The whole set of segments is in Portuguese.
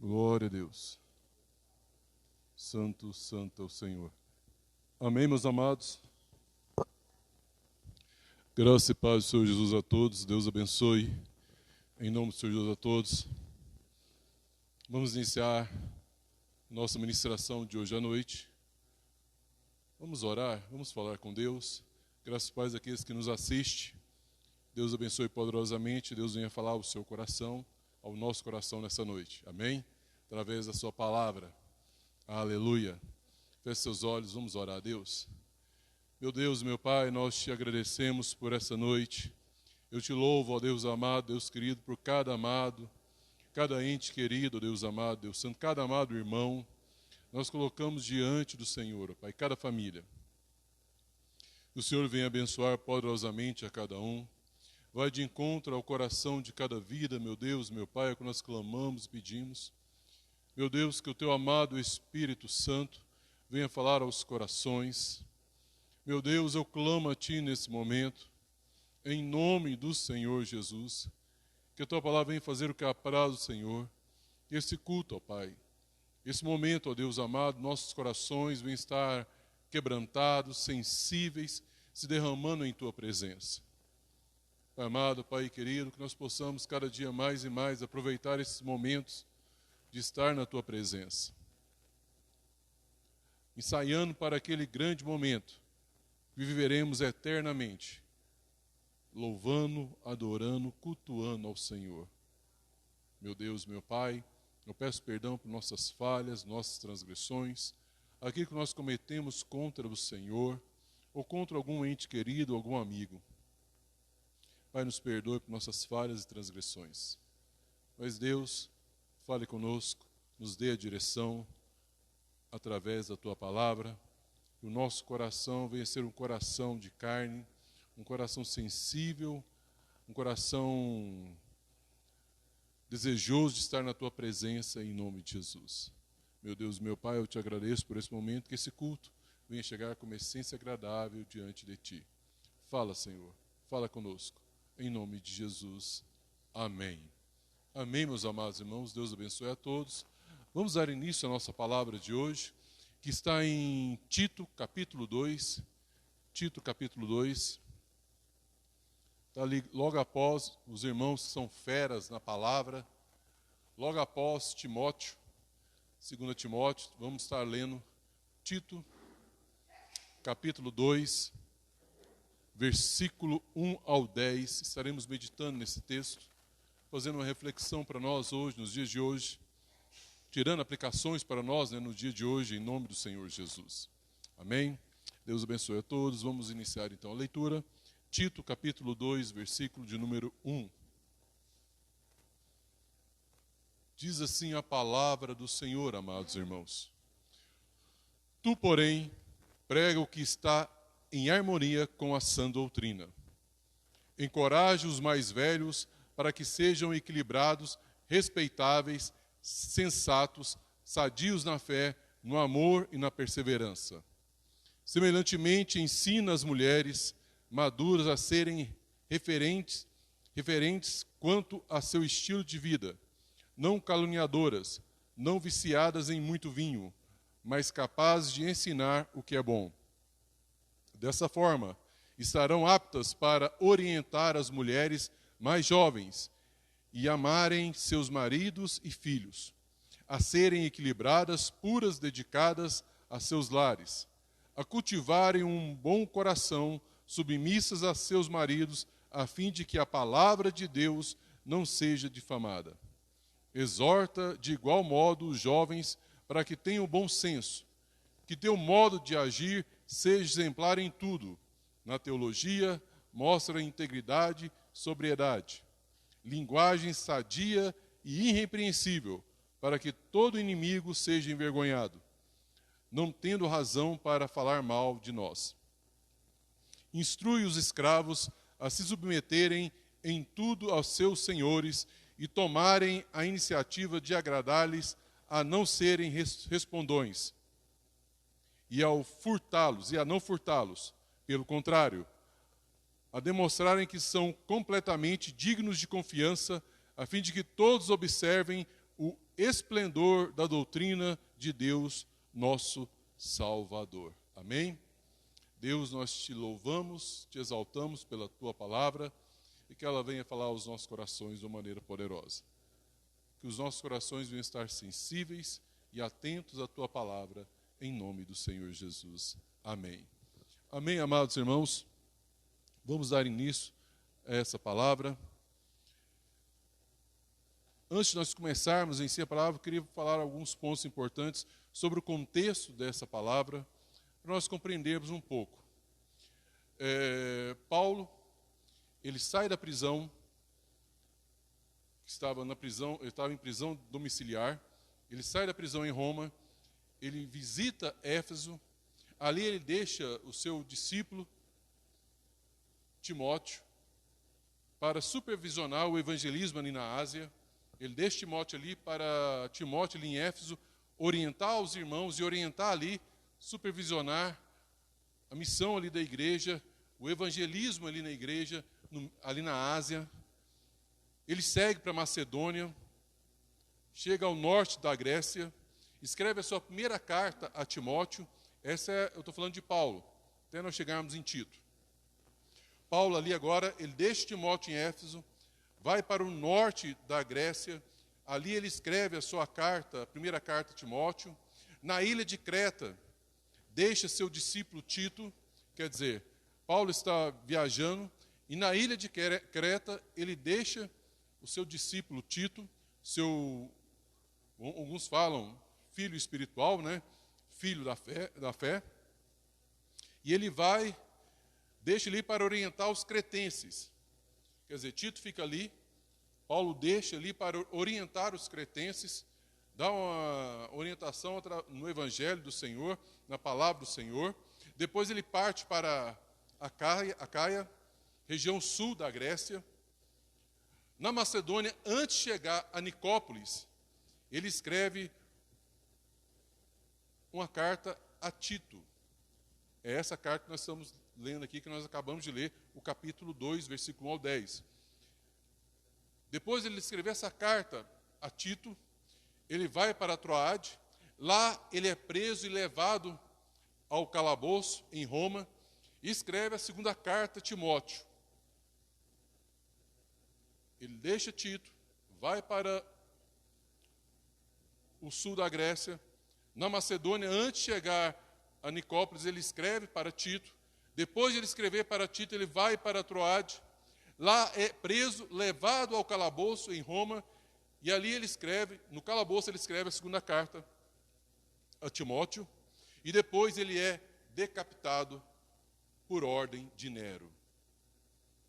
Glória a Deus. Santo, santo é o Senhor. Amém, meus amados? Graça e paz do Senhor Jesus a todos. Deus abençoe. Em nome do Senhor Jesus a todos. Vamos iniciar nossa ministração de hoje à noite. Vamos orar, vamos falar com Deus. Graças e paz àqueles que nos assistem. Deus abençoe poderosamente. Deus venha falar ao seu coração, ao nosso coração nessa noite. Amém? Através da sua palavra. Aleluia. Feche seus olhos, vamos orar a Deus. Meu Deus, meu Pai, nós te agradecemos por essa noite. Eu te louvo, ó Deus amado, Deus querido, por cada amado, cada ente querido, ó Deus amado, Deus santo, cada amado irmão. Nós colocamos diante do Senhor, ó Pai, cada família. Que o Senhor venha abençoar poderosamente a cada um. Vai de encontro ao coração de cada vida, meu Deus, meu Pai, é o que nós clamamos e pedimos. Meu Deus, que o teu amado Espírito Santo venha falar aos corações. Meu Deus, eu clamo a Ti nesse momento, em nome do Senhor Jesus, que a Tua palavra venha fazer o que apraz o Senhor. Esse culto, ó Pai, esse momento, ó Deus amado, nossos corações venham estar quebrantados, sensíveis, se derramando em Tua presença. Pai amado, Pai querido, que nós possamos cada dia mais e mais aproveitar esses momentos de estar na Tua presença. Ensaiando para aquele grande momento que viveremos eternamente, louvando, adorando, cultuando ao Senhor. Meu Deus, meu Pai, eu peço perdão por nossas falhas, nossas transgressões, aquilo que nós cometemos contra o Senhor, ou contra algum ente querido, algum amigo. Pai, nos perdoe por nossas falhas e transgressões. Mas Deus, fale conosco, nos dê a direção através da Tua palavra. Que o nosso coração venha ser um coração de carne, um coração sensível, um coração desejoso de estar na Tua presença, em nome de Jesus. Meu Deus, meu Pai, eu Te agradeço por esse momento, que esse culto venha chegar com uma essência agradável diante de Ti. Fala, Senhor, fala conosco, em nome de Jesus. Amém. Amém, meus amados irmãos, Deus abençoe a todos. Vamos dar início à nossa palavra de hoje, que está em Tito, capítulo 2. Tito, capítulo 2. Está ali logo após os irmãos que são feras na palavra, logo após Timóteo, 2 Timóteo, vamos estar lendo Tito, capítulo 2, versículo 1 ao 10. Estaremos meditando nesse texto, fazendo uma reflexão para nós hoje, nos dias de hoje, tirando aplicações para nós, no dia de hoje, em nome do Senhor Jesus. Amém? Deus abençoe a todos. Vamos iniciar então a leitura. Tito, capítulo 2, versículo de número 1. Diz assim a palavra do Senhor, amados irmãos. Tu, porém, prega o que está em harmonia com a sã doutrina. Encoraje os mais velhos para que sejam equilibrados, respeitáveis, sensatos, sadios na fé, no amor e na perseverança. Semelhantemente, ensina as mulheres maduras a serem referentes quanto a seu estilo de vida, não caluniadoras, não viciadas em muito vinho, mas capazes de ensinar o que é bom. Dessa forma, estarão aptas para orientar as mulheres mais jovens e amarem seus maridos e filhos, a serem equilibradas, puras, dedicadas a seus lares, a cultivarem um bom coração, submissas a seus maridos, a fim de que a palavra de Deus não seja difamada. Exorta de igual modo os jovens para que tenham bom senso, que teu modo de agir seja exemplar em tudo. Na teologia, mostra integridade, sobriedade, linguagem sadia e irrepreensível, para que todo inimigo seja envergonhado, não tendo razão para falar mal de nós. Instrui os escravos a se submeterem em tudo aos seus senhores e tomarem a iniciativa de agradar-lhes, a não serem respondões e a não furtá-los. Pelo contrário, a demonstrarem que são completamente dignos de confiança, a fim de que todos observem o esplendor da doutrina de Deus, nosso Salvador. Amém? Deus, nós te louvamos, te exaltamos pela tua palavra e que ela venha falar aos nossos corações de uma maneira poderosa. Que os nossos corações venham estar sensíveis e atentos à tua palavra, em nome do Senhor Jesus. Amém. Amém, amados irmãos. Vamos dar início a essa palavra. Antes de nós começarmos em si a palavra, eu queria falar alguns pontos importantes sobre o contexto dessa palavra, para nós compreendermos um pouco. Paulo, ele sai da prisão, ele estava em prisão domiciliar, ele sai da prisão em Roma, ele visita Éfeso, ali ele deixa o seu discípulo, Timóteo, para supervisionar o evangelismo ali na Ásia. Ele deixa Timóteo ali em Éfeso, orientar os irmãos e orientar ali, supervisionar a missão ali da igreja, o evangelismo ali na igreja, ali na Ásia. Ele segue para Macedônia, chega ao norte da Grécia, escreve a sua primeira carta a Timóteo. Eu estou falando de Paulo, até nós chegarmos em Tito. Paulo ali agora, ele deixa Timóteo em Éfeso, vai para o norte da Grécia, ali ele escreve a sua carta, a primeira carta a Timóteo. Na ilha de Creta, deixa seu discípulo Tito, quer dizer, Paulo está viajando, e na ilha de Creta ele deixa o seu discípulo Tito, alguns falam filho espiritual, né? Filho da fé, e ele deixa ali para orientar os cretenses. Quer dizer, Tito fica ali, Paulo deixa ali para orientar os cretenses, dá uma orientação no Evangelho do Senhor, na palavra do Senhor. Depois ele parte para a Caia, região sul da Grécia. Na Macedônia, antes de chegar a Nicópolis, ele escreve uma carta a Tito. É essa carta que nós estamos lendo aqui, que nós acabamos de ler, o capítulo 2, versículo 1 ao 10. Depois ele escreveu essa carta a Tito, ele vai para Troade, lá ele é preso e levado ao calabouço em Roma, e escreve a segunda carta a Timóteo. Ele deixa Tito, vai para o sul da Grécia, na Macedônia, antes de chegar a Nicópolis, ele escreve para Tito. Depois de ele escrever para Tito, ele vai para Troade. Lá é preso, levado ao calabouço em Roma, e ali ele escreve, no calabouço ele escreve a segunda carta a Timóteo, e depois ele é decapitado por ordem de Nero.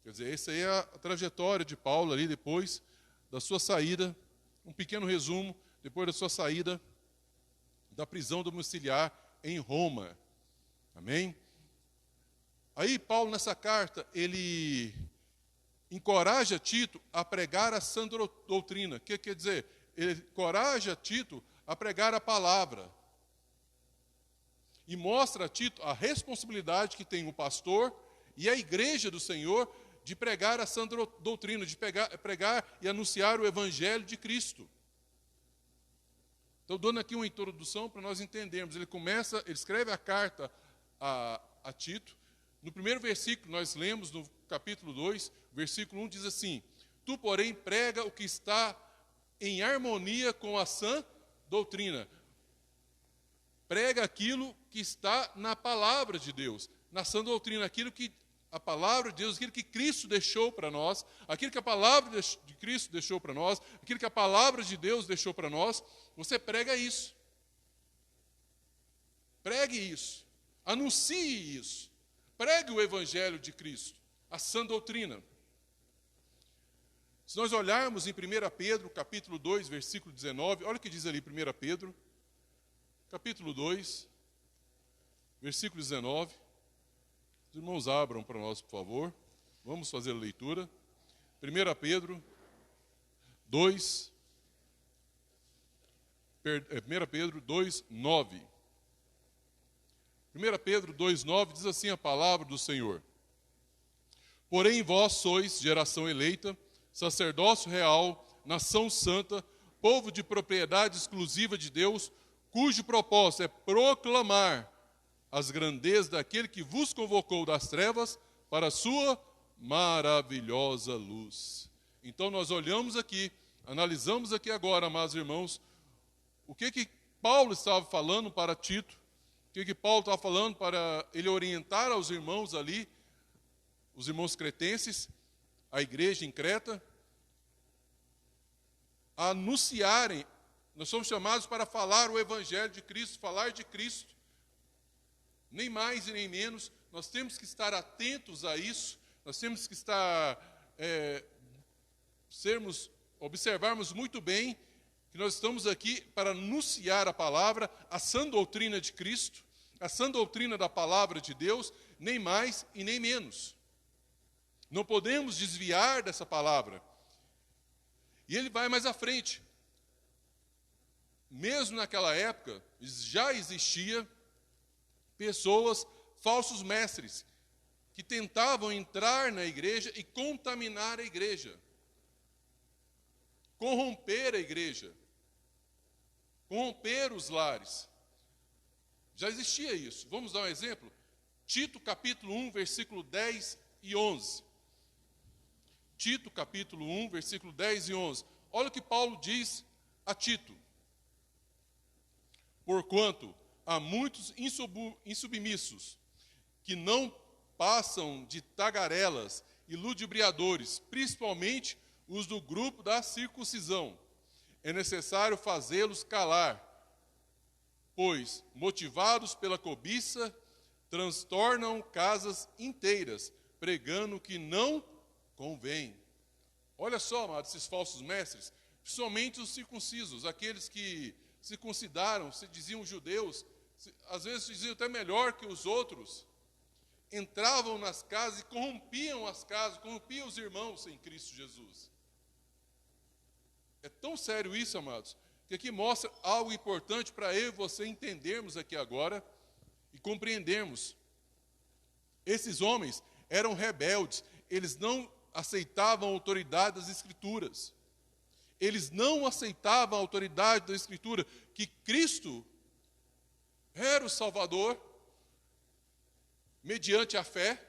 Quer dizer, essa aí é a trajetória de Paulo ali depois da sua saída, um pequeno resumo, depois da sua saída da prisão domiciliar em Roma. Amém? Aí Paulo, nessa carta, ele encoraja Tito a pregar a sã doutrina. O que quer dizer? Ele encoraja Tito a pregar a palavra. E mostra a Tito a responsabilidade que tem o pastor e a igreja do Senhor de pregar a sã doutrina, de pregar e anunciar o evangelho de Cristo. Estou dando aqui uma introdução para nós entendermos. Ele escreve a carta a Tito. No primeiro versículo, nós lemos no capítulo 2, versículo 1, diz assim: Tu, porém, prega o que está em harmonia com a sã doutrina. Prega aquilo que está na palavra de Deus, na sã doutrina, aquilo que a palavra de Deus, aquilo que Cristo deixou para nós, aquilo que a palavra de Cristo deixou para nós, aquilo que a palavra de Deus deixou para nós, você prega isso. Pregue isso. Anuncie isso. Pregue o evangelho de Cristo, a sã doutrina. Se nós olharmos em 1 Pedro, capítulo 2, versículo 19, olha o que diz ali 1 Pedro, capítulo 2, versículo 19. Os irmãos abram para nós, por favor. Vamos fazer a leitura. 1 Pedro 2, 1 Pedro 2, 9. 1 Pedro 2, 9 diz assim a palavra do Senhor: Porém vós sois geração eleita, sacerdócio real, nação santa, povo de propriedade exclusiva de Deus, cujo propósito é proclamar as grandezas daquele que vos convocou das trevas para a sua maravilhosa luz. Então nós olhamos aqui, analisamos aqui agora, amados irmãos, o que Paulo estava falando para Tito, o que Paulo estava falando para ele orientar aos irmãos ali, os irmãos cretenses, a igreja em Creta, a anunciarem. Nós somos chamados para falar o evangelho de Cristo, falar de Cristo, nem mais e nem menos. Nós temos que estar atentos a isso, nós temos que estar, observarmos muito bem que nós estamos aqui para anunciar a palavra, a sã doutrina de Cristo, a sã doutrina da palavra de Deus, nem mais e nem menos. Não podemos desviar dessa palavra. E ele vai mais à frente. Mesmo naquela época, já existia pessoas, falsos mestres, que tentavam entrar na igreja e contaminar a igreja, corromper a igreja, corromper os lares. Já existia isso. Vamos dar um exemplo? Tito capítulo 1, versículo 10 e 11. Tito capítulo 1, versículo 10 e 11. Olha o que Paulo diz a Tito. Porquanto há muitos insubmissos, que não passam de tagarelas e ludibriadores, principalmente os do grupo da circuncisão. É necessário fazê-los calar, pois, motivados pela cobiça, transtornam casas inteiras, pregando o que não convém. Olha só, amados, esses falsos mestres, principalmente os circuncisos, aqueles que se consideraram, se diziam judeus, às vezes se diziam até melhor que os outros, entravam nas casas e corrompiam as casas, corrompiam os irmãos em Cristo Jesus. É tão sério isso, amados, que aqui mostra algo importante para eu e você entendermos aqui agora e compreendermos. Esses homens eram rebeldes, eles não aceitavam a autoridade das Escrituras. Eles não aceitavam a autoridade da Escritura, que Cristo era o Salvador, mediante a fé.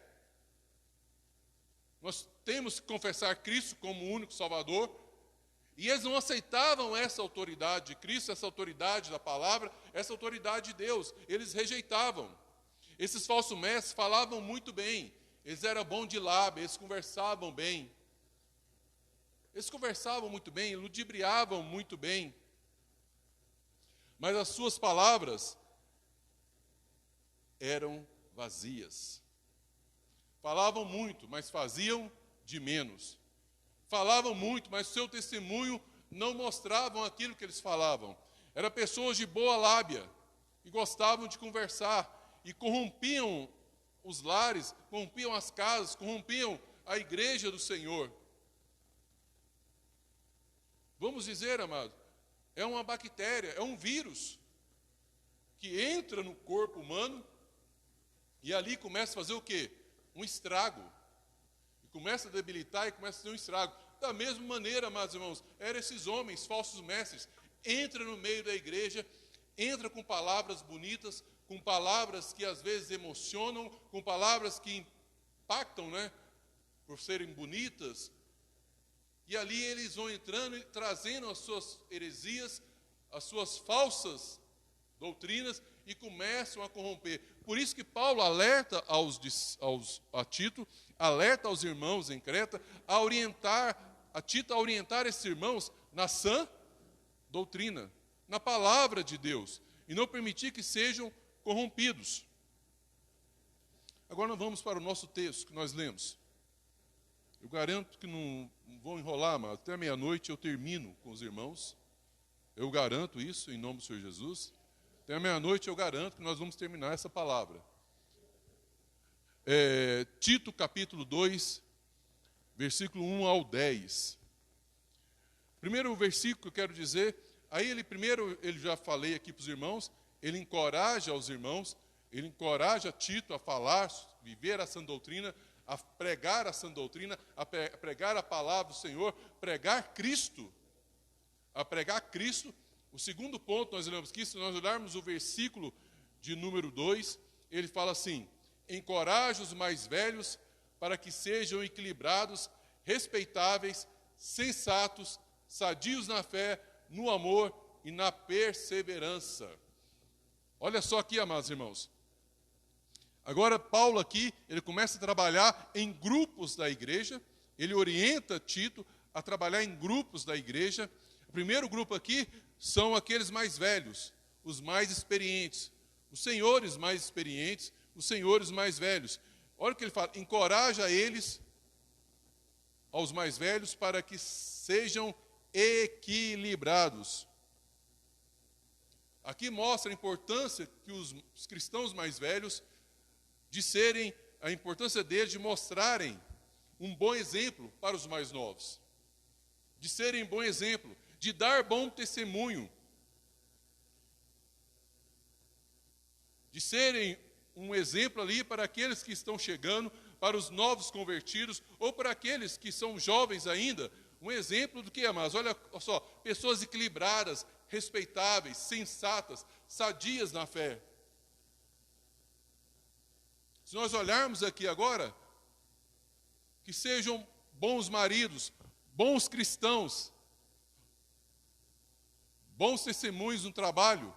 Nós temos que confessar Cristo como o único Salvador, e eles não aceitavam essa autoridade de Cristo, essa autoridade da palavra, essa autoridade de Deus. Eles rejeitavam. Esses falsos mestres falavam muito bem, eles eram bons de lábia, eles conversavam bem. Eles conversavam muito bem, ludibriavam muito bem. Mas as suas palavras eram vazias. Falavam muito, mas faziam de menos. Falavam muito, mas seu testemunho não mostravam aquilo que eles falavam. Eram pessoas de boa lábia, que gostavam de conversar, e corrompiam os lares, corrompiam as casas, corrompiam a igreja do Senhor. Vamos dizer, amado, é uma bactéria, é um vírus que entra no corpo humano e ali começa a fazer o quê? Um estrago. E começa a debilitar e começa a ter um estrago. Da mesma maneira, amados irmãos, eram esses homens, falsos mestres, entram no meio da igreja, entram com palavras bonitas, com palavras que às vezes emocionam, com palavras que impactam, por serem bonitas. E ali eles vão entrando e trazendo as suas heresias, as suas falsas doutrinas e começam a corromper. Por isso que Paulo alerta a Tito, alerta aos irmãos em Creta, a Tito a orientar esses irmãos na sã doutrina, na palavra de Deus, e não permitir que sejam corrompidos. Agora nós vamos para o nosso texto que nós lemos. Eu garanto que não vou enrolar, mas até meia-noite eu termino com os irmãos. Eu garanto isso, em nome do Senhor Jesus. Até meia-noite eu garanto que nós vamos terminar essa palavra. Tito capítulo 2, versículo 1 ao 10. Primeiro versículo que eu quero dizer, ele já falei aqui para os irmãos, ele encoraja os irmãos, ele encoraja Tito a falar, viver a sã doutrina, a pregar a sã doutrina, a pregar a palavra do Senhor, pregar Cristo. a pregar Cristo. O segundo ponto, nós olhamos aqui, se nós olharmos o versículo de número 2, ele fala assim: encoraja os mais velhos para que sejam equilibrados, respeitáveis, sensatos, sadios na fé, no amor e na perseverança. Olha só aqui, amados irmãos. Agora, Paulo aqui, ele começa a trabalhar em grupos da igreja. Ele orienta Tito a trabalhar em grupos da igreja. O primeiro grupo aqui são aqueles mais velhos, os mais experientes, os senhores mais experientes, os senhores mais velhos. Olha o que ele fala: encoraja eles, aos mais velhos, para que sejam equilibrados. Aqui mostra a importância que os cristãos mais velhos, a importância deles de mostrarem um bom exemplo para os mais novos, de serem bom exemplo, de dar bom testemunho, de serem um exemplo ali para aqueles que estão chegando, para os novos convertidos, ou para aqueles que são jovens ainda, um exemplo do que, amados? Olha só, pessoas equilibradas, respeitáveis, sensatas, sadias na fé. Se nós olharmos aqui agora, que sejam bons maridos, bons cristãos, bons testemunhos no trabalho,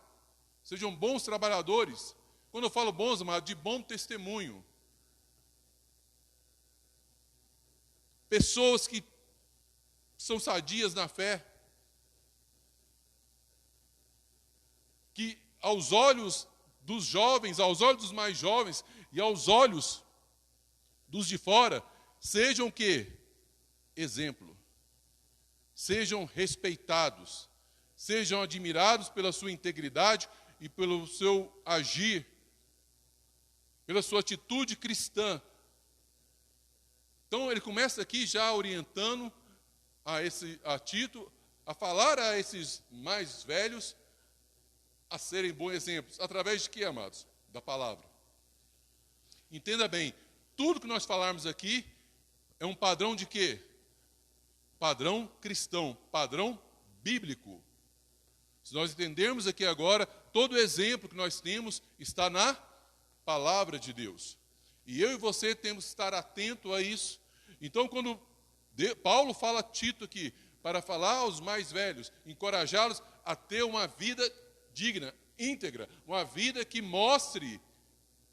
sejam bons trabalhadores. Quando eu falo bons, amados, de bom testemunho. Pessoas que são sadias na fé, que aos olhos dos jovens, aos olhos dos mais jovens e aos olhos dos de fora, sejam o quê? Exemplo. Sejam respeitados, sejam admirados pela sua integridade e pelo seu agir, pela sua atitude cristã. Então ele começa aqui já orientando a Tito a falar a esses mais velhos a serem bons exemplos. Através de quê, amados? Da palavra. Entenda bem, tudo que nós falarmos aqui é um padrão de quê? Padrão cristão, padrão bíblico. Se nós entendermos aqui agora, todo o exemplo que nós temos está na palavra de Deus. E eu e você temos que estar atento a isso. Então, quando Paulo fala a Tito aqui, para falar aos mais velhos, encorajá-los a ter uma vida digna, íntegra, uma vida que mostre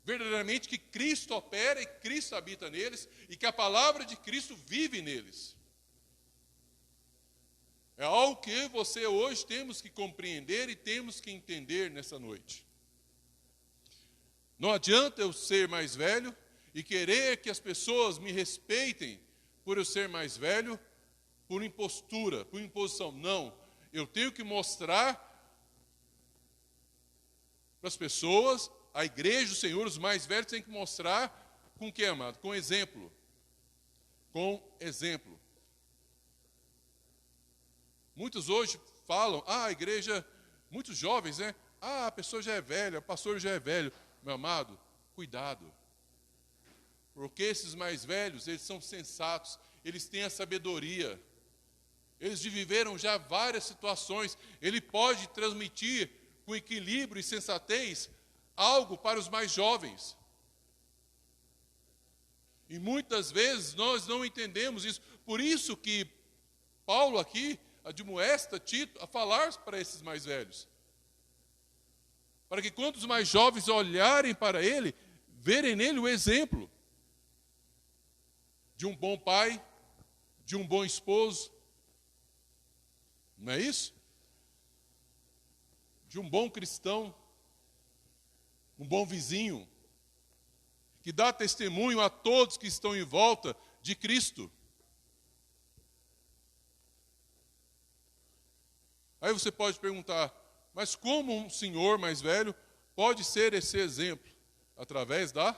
verdadeiramente que Cristo opera e Cristo habita neles e que a palavra de Cristo vive neles. É algo que você hoje temos que compreender e temos que entender nessa noite. Não adianta eu ser mais velho e querer que as pessoas me respeitem por eu ser mais velho, por impostura, por imposição. Não, eu tenho que mostrar para as pessoas, a igreja, o Senhor, os mais velhos têm que mostrar com o que, amado? Com exemplo. Com exemplo. Muitos hoje falam, a igreja, muitos jovens, né? A pessoa já é velha, o pastor já é velho. Meu amado, cuidado. Porque esses mais velhos, eles são sensatos, eles têm a sabedoria. Eles viveram já várias situações. Ele pode transmitir com equilíbrio e sensatez algo para os mais jovens. E muitas vezes nós não entendemos isso. Por isso que Paulo aqui admoesta Tito a falar para esses mais velhos. Para que quando os mais jovens olharem para ele, verem nele o exemplo de um bom pai, de um bom esposo. Não é isso? De um bom cristão, um bom vizinho, que dá testemunho a todos que estão em volta de Cristo. Aí você pode perguntar, mas como um senhor mais velho pode ser esse exemplo? Através da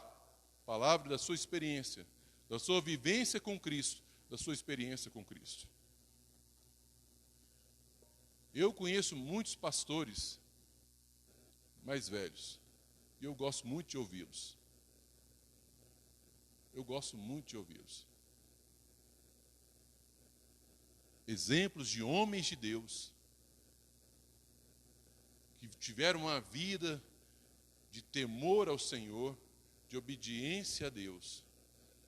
palavra, da sua experiência, da sua vivência com Cristo, da sua experiência com Cristo. Eu conheço muitos pastores mais velhos, e eu gosto muito de ouvi-los. Eu gosto muito de ouvi-los. Exemplos de homens de Deus, tiveram uma vida de temor ao Senhor, de obediência a Deus,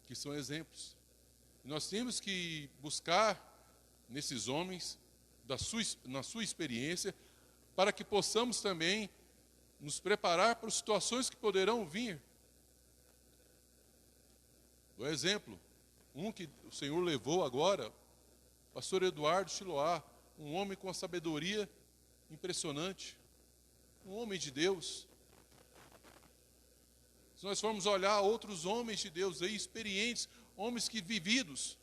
que são exemplos. E nós temos que buscar nesses homens, na sua experiência, para que possamos também nos preparar para as situações que poderão vir. Por exemplo, um que o Senhor levou agora, pastor Eduardo Chiloá, um homem com uma sabedoria impressionante, um homem de Deus. Se nós formos olhar outros homens de Deus aí, experientes, homens que vividos,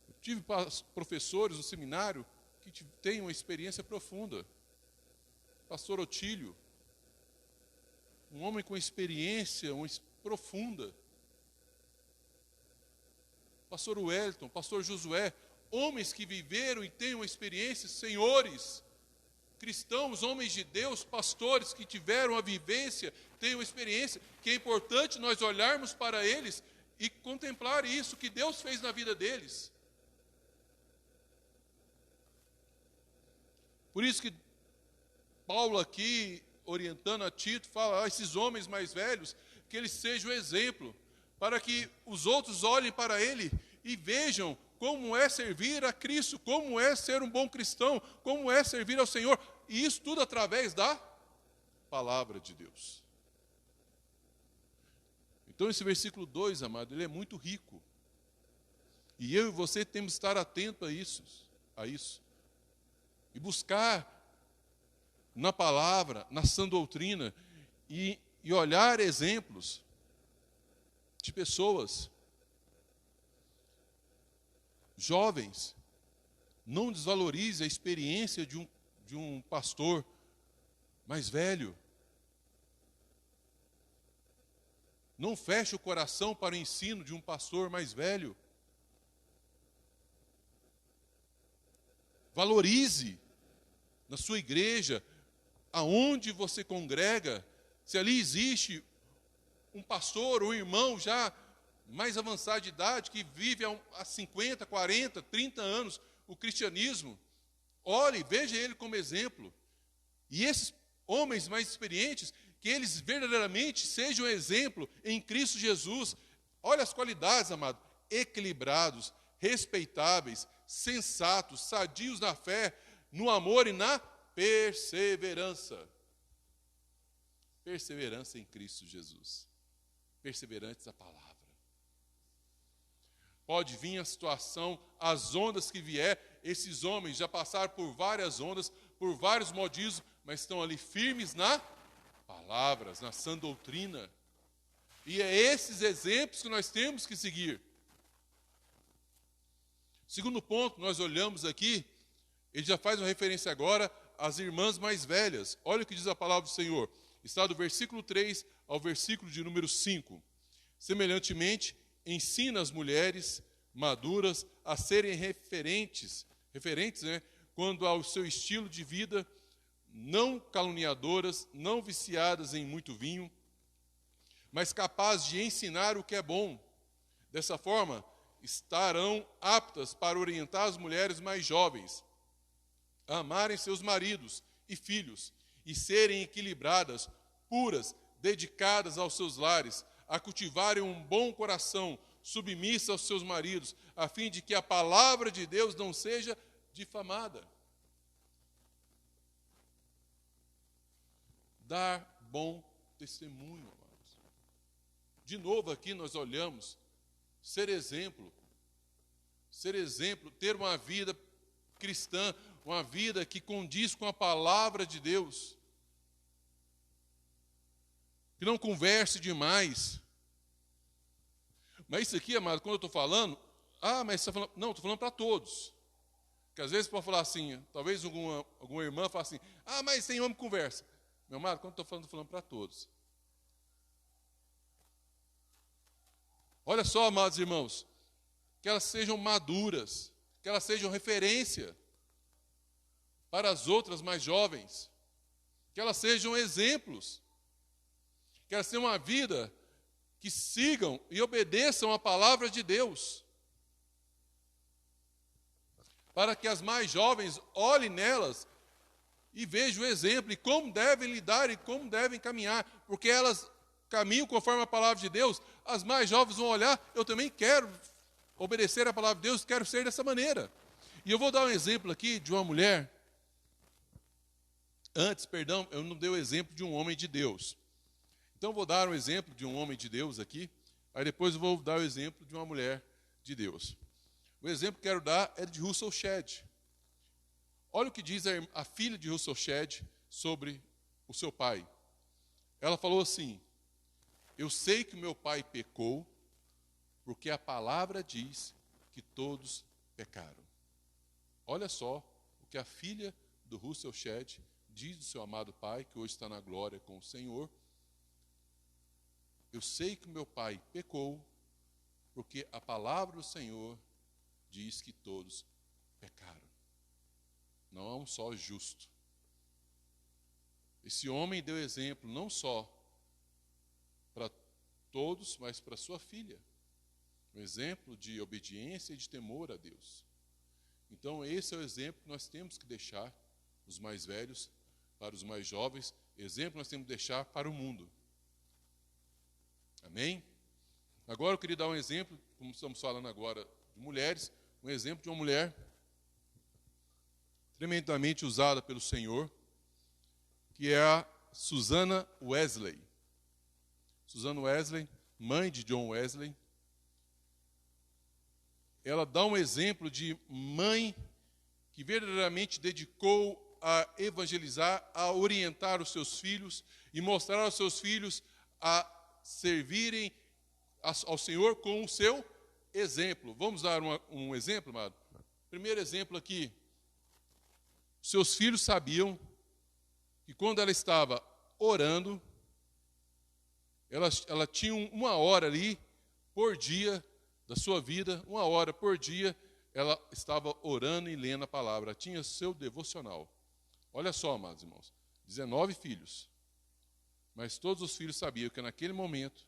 eu tive professores no seminário que têm uma experiência profunda. Pastor Otílio, um homem com experiência profunda. Pastor Wellington, pastor Josué, homens que viveram e têm uma experiência, senhores, cristãos, homens de Deus, pastores que tiveram a vivência, têm uma experiência, que é importante nós olharmos para eles e contemplar isso que Deus fez na vida deles. Por isso que Paulo aqui, orientando a Tito, fala a esses homens mais velhos, que eles sejam exemplo, para que os outros olhem para ele e vejam como é servir a Cristo, como é ser um bom cristão, como é servir ao Senhor. E isso tudo através da palavra de Deus. Então esse versículo 2, amado, ele é muito rico. E eu e você temos que estar atentos a isso. E buscar na palavra, na sã doutrina, e olhar exemplos de pessoas. Jovens, não desvalorize a experiência de um pastor mais velho. Não feche o coração para o ensino de um pastor mais velho. Valorize na sua igreja, aonde você congrega, se ali existe um pastor ou um irmão já mais avançado de idade, que vive há 50, 40, 30 anos o cristianismo, olhe, veja ele como exemplo. E esses homens mais experientes, que eles verdadeiramente sejam exemplo em Cristo Jesus. Olha as qualidades, amado: equilibrados, respeitáveis, sensatos, sadios na fé, no amor e na perseverança. Perseverança em Cristo Jesus. Perseverantes na palavra. Pode vir a situação, as ondas que vier, esses homens já passaram por várias ondas, por vários modismos, mas estão ali firmes na palavra, na sã doutrina. E é esses exemplos que nós temos que seguir. Segundo ponto, nós olhamos aqui, ele já faz uma referência agora às irmãs mais velhas. Olha o que diz a palavra do Senhor. Está do versículo 3 ao versículo de número 5. Semelhantemente, ensina as mulheres maduras a serem referentes, quando ao seu estilo de vida, não caluniadoras, não viciadas em muito vinho, mas capazes de ensinar o que é bom. Dessa forma, estarão aptas para orientar as mulheres mais jovens a amarem seus maridos e filhos e serem equilibradas, puras, dedicadas aos seus lares, a cultivarem um bom coração, submissa aos seus maridos, a fim de que a palavra de Deus não seja difamada. Dar bom testemunho, amados. De novo aqui nós olhamos, ser exemplo, ter uma vida cristã, uma vida que condiz com a palavra de Deus, que não converse demais. Mas isso aqui, amado, quando eu estou falando, mas você está falando, não, estou falando para todos. Porque às vezes pode falar assim, talvez alguma irmã fale assim, mas tem homem que conversa. Meu amado, quando estou falando para todos. Olha só, amados irmãos, que elas sejam maduras, que elas sejam referência para as outras mais jovens, que elas sejam exemplos, que elas tenham uma vida que sigam e obedeçam a palavra de Deus. para que as mais jovens olhem nelas e vejam o exemplo e como devem lidar e como devem caminhar, porque elas caminham conforme a palavra de Deus. As mais jovens vão olhar, eu também quero obedecer a palavra de Deus, quero ser dessa maneira. E eu vou dar um exemplo aqui de uma mulher. Eu não dei o exemplo de um homem de Deus. Então, vou dar um exemplo de um homem de Deus aqui, aí depois eu vou dar o exemplo de uma mulher de Deus. O exemplo que quero dar é de Russell Shedd. Olha o que diz a filha de Russell Shedd sobre o seu pai. Ela falou assim: eu sei que meu pai pecou, porque a palavra diz que todos pecaram. Olha só o que a filha do Russell Shedd diz do seu amado pai, que hoje está na glória com o Senhor. Eu sei que meu pai pecou, porque a palavra do Senhor diz que todos pecaram. Não há um só justo. Esse homem deu exemplo não só para todos, mas para sua filha. Um exemplo de obediência e de temor a Deus. Então, esse é o exemplo que nós temos que deixar os mais velhos para os mais jovens. Exemplo nós temos que deixar para o mundo. Amém? Agora eu queria dar um exemplo, como estamos falando agora de mulheres, um exemplo de uma mulher tremendamente usada pelo Senhor, que é a Susana Wesley. Susana Wesley, mãe de John Wesley. Ela dá um exemplo de mãe que verdadeiramente dedicou a evangelizar, a orientar os seus filhos e mostrar aos seus filhos a servirem ao Senhor com o seu exemplo. Vamos dar um exemplo, amado? Primeiro exemplo aqui. Seus filhos sabiam que quando ela estava orando, ela tinha uma hora ali por dia da sua vida, uma hora por dia, ela estava orando e lendo a palavra. Tinha seu devocional. Olha só, amados irmãos, 19 filhos. Mas todos os filhos sabiam que naquele momento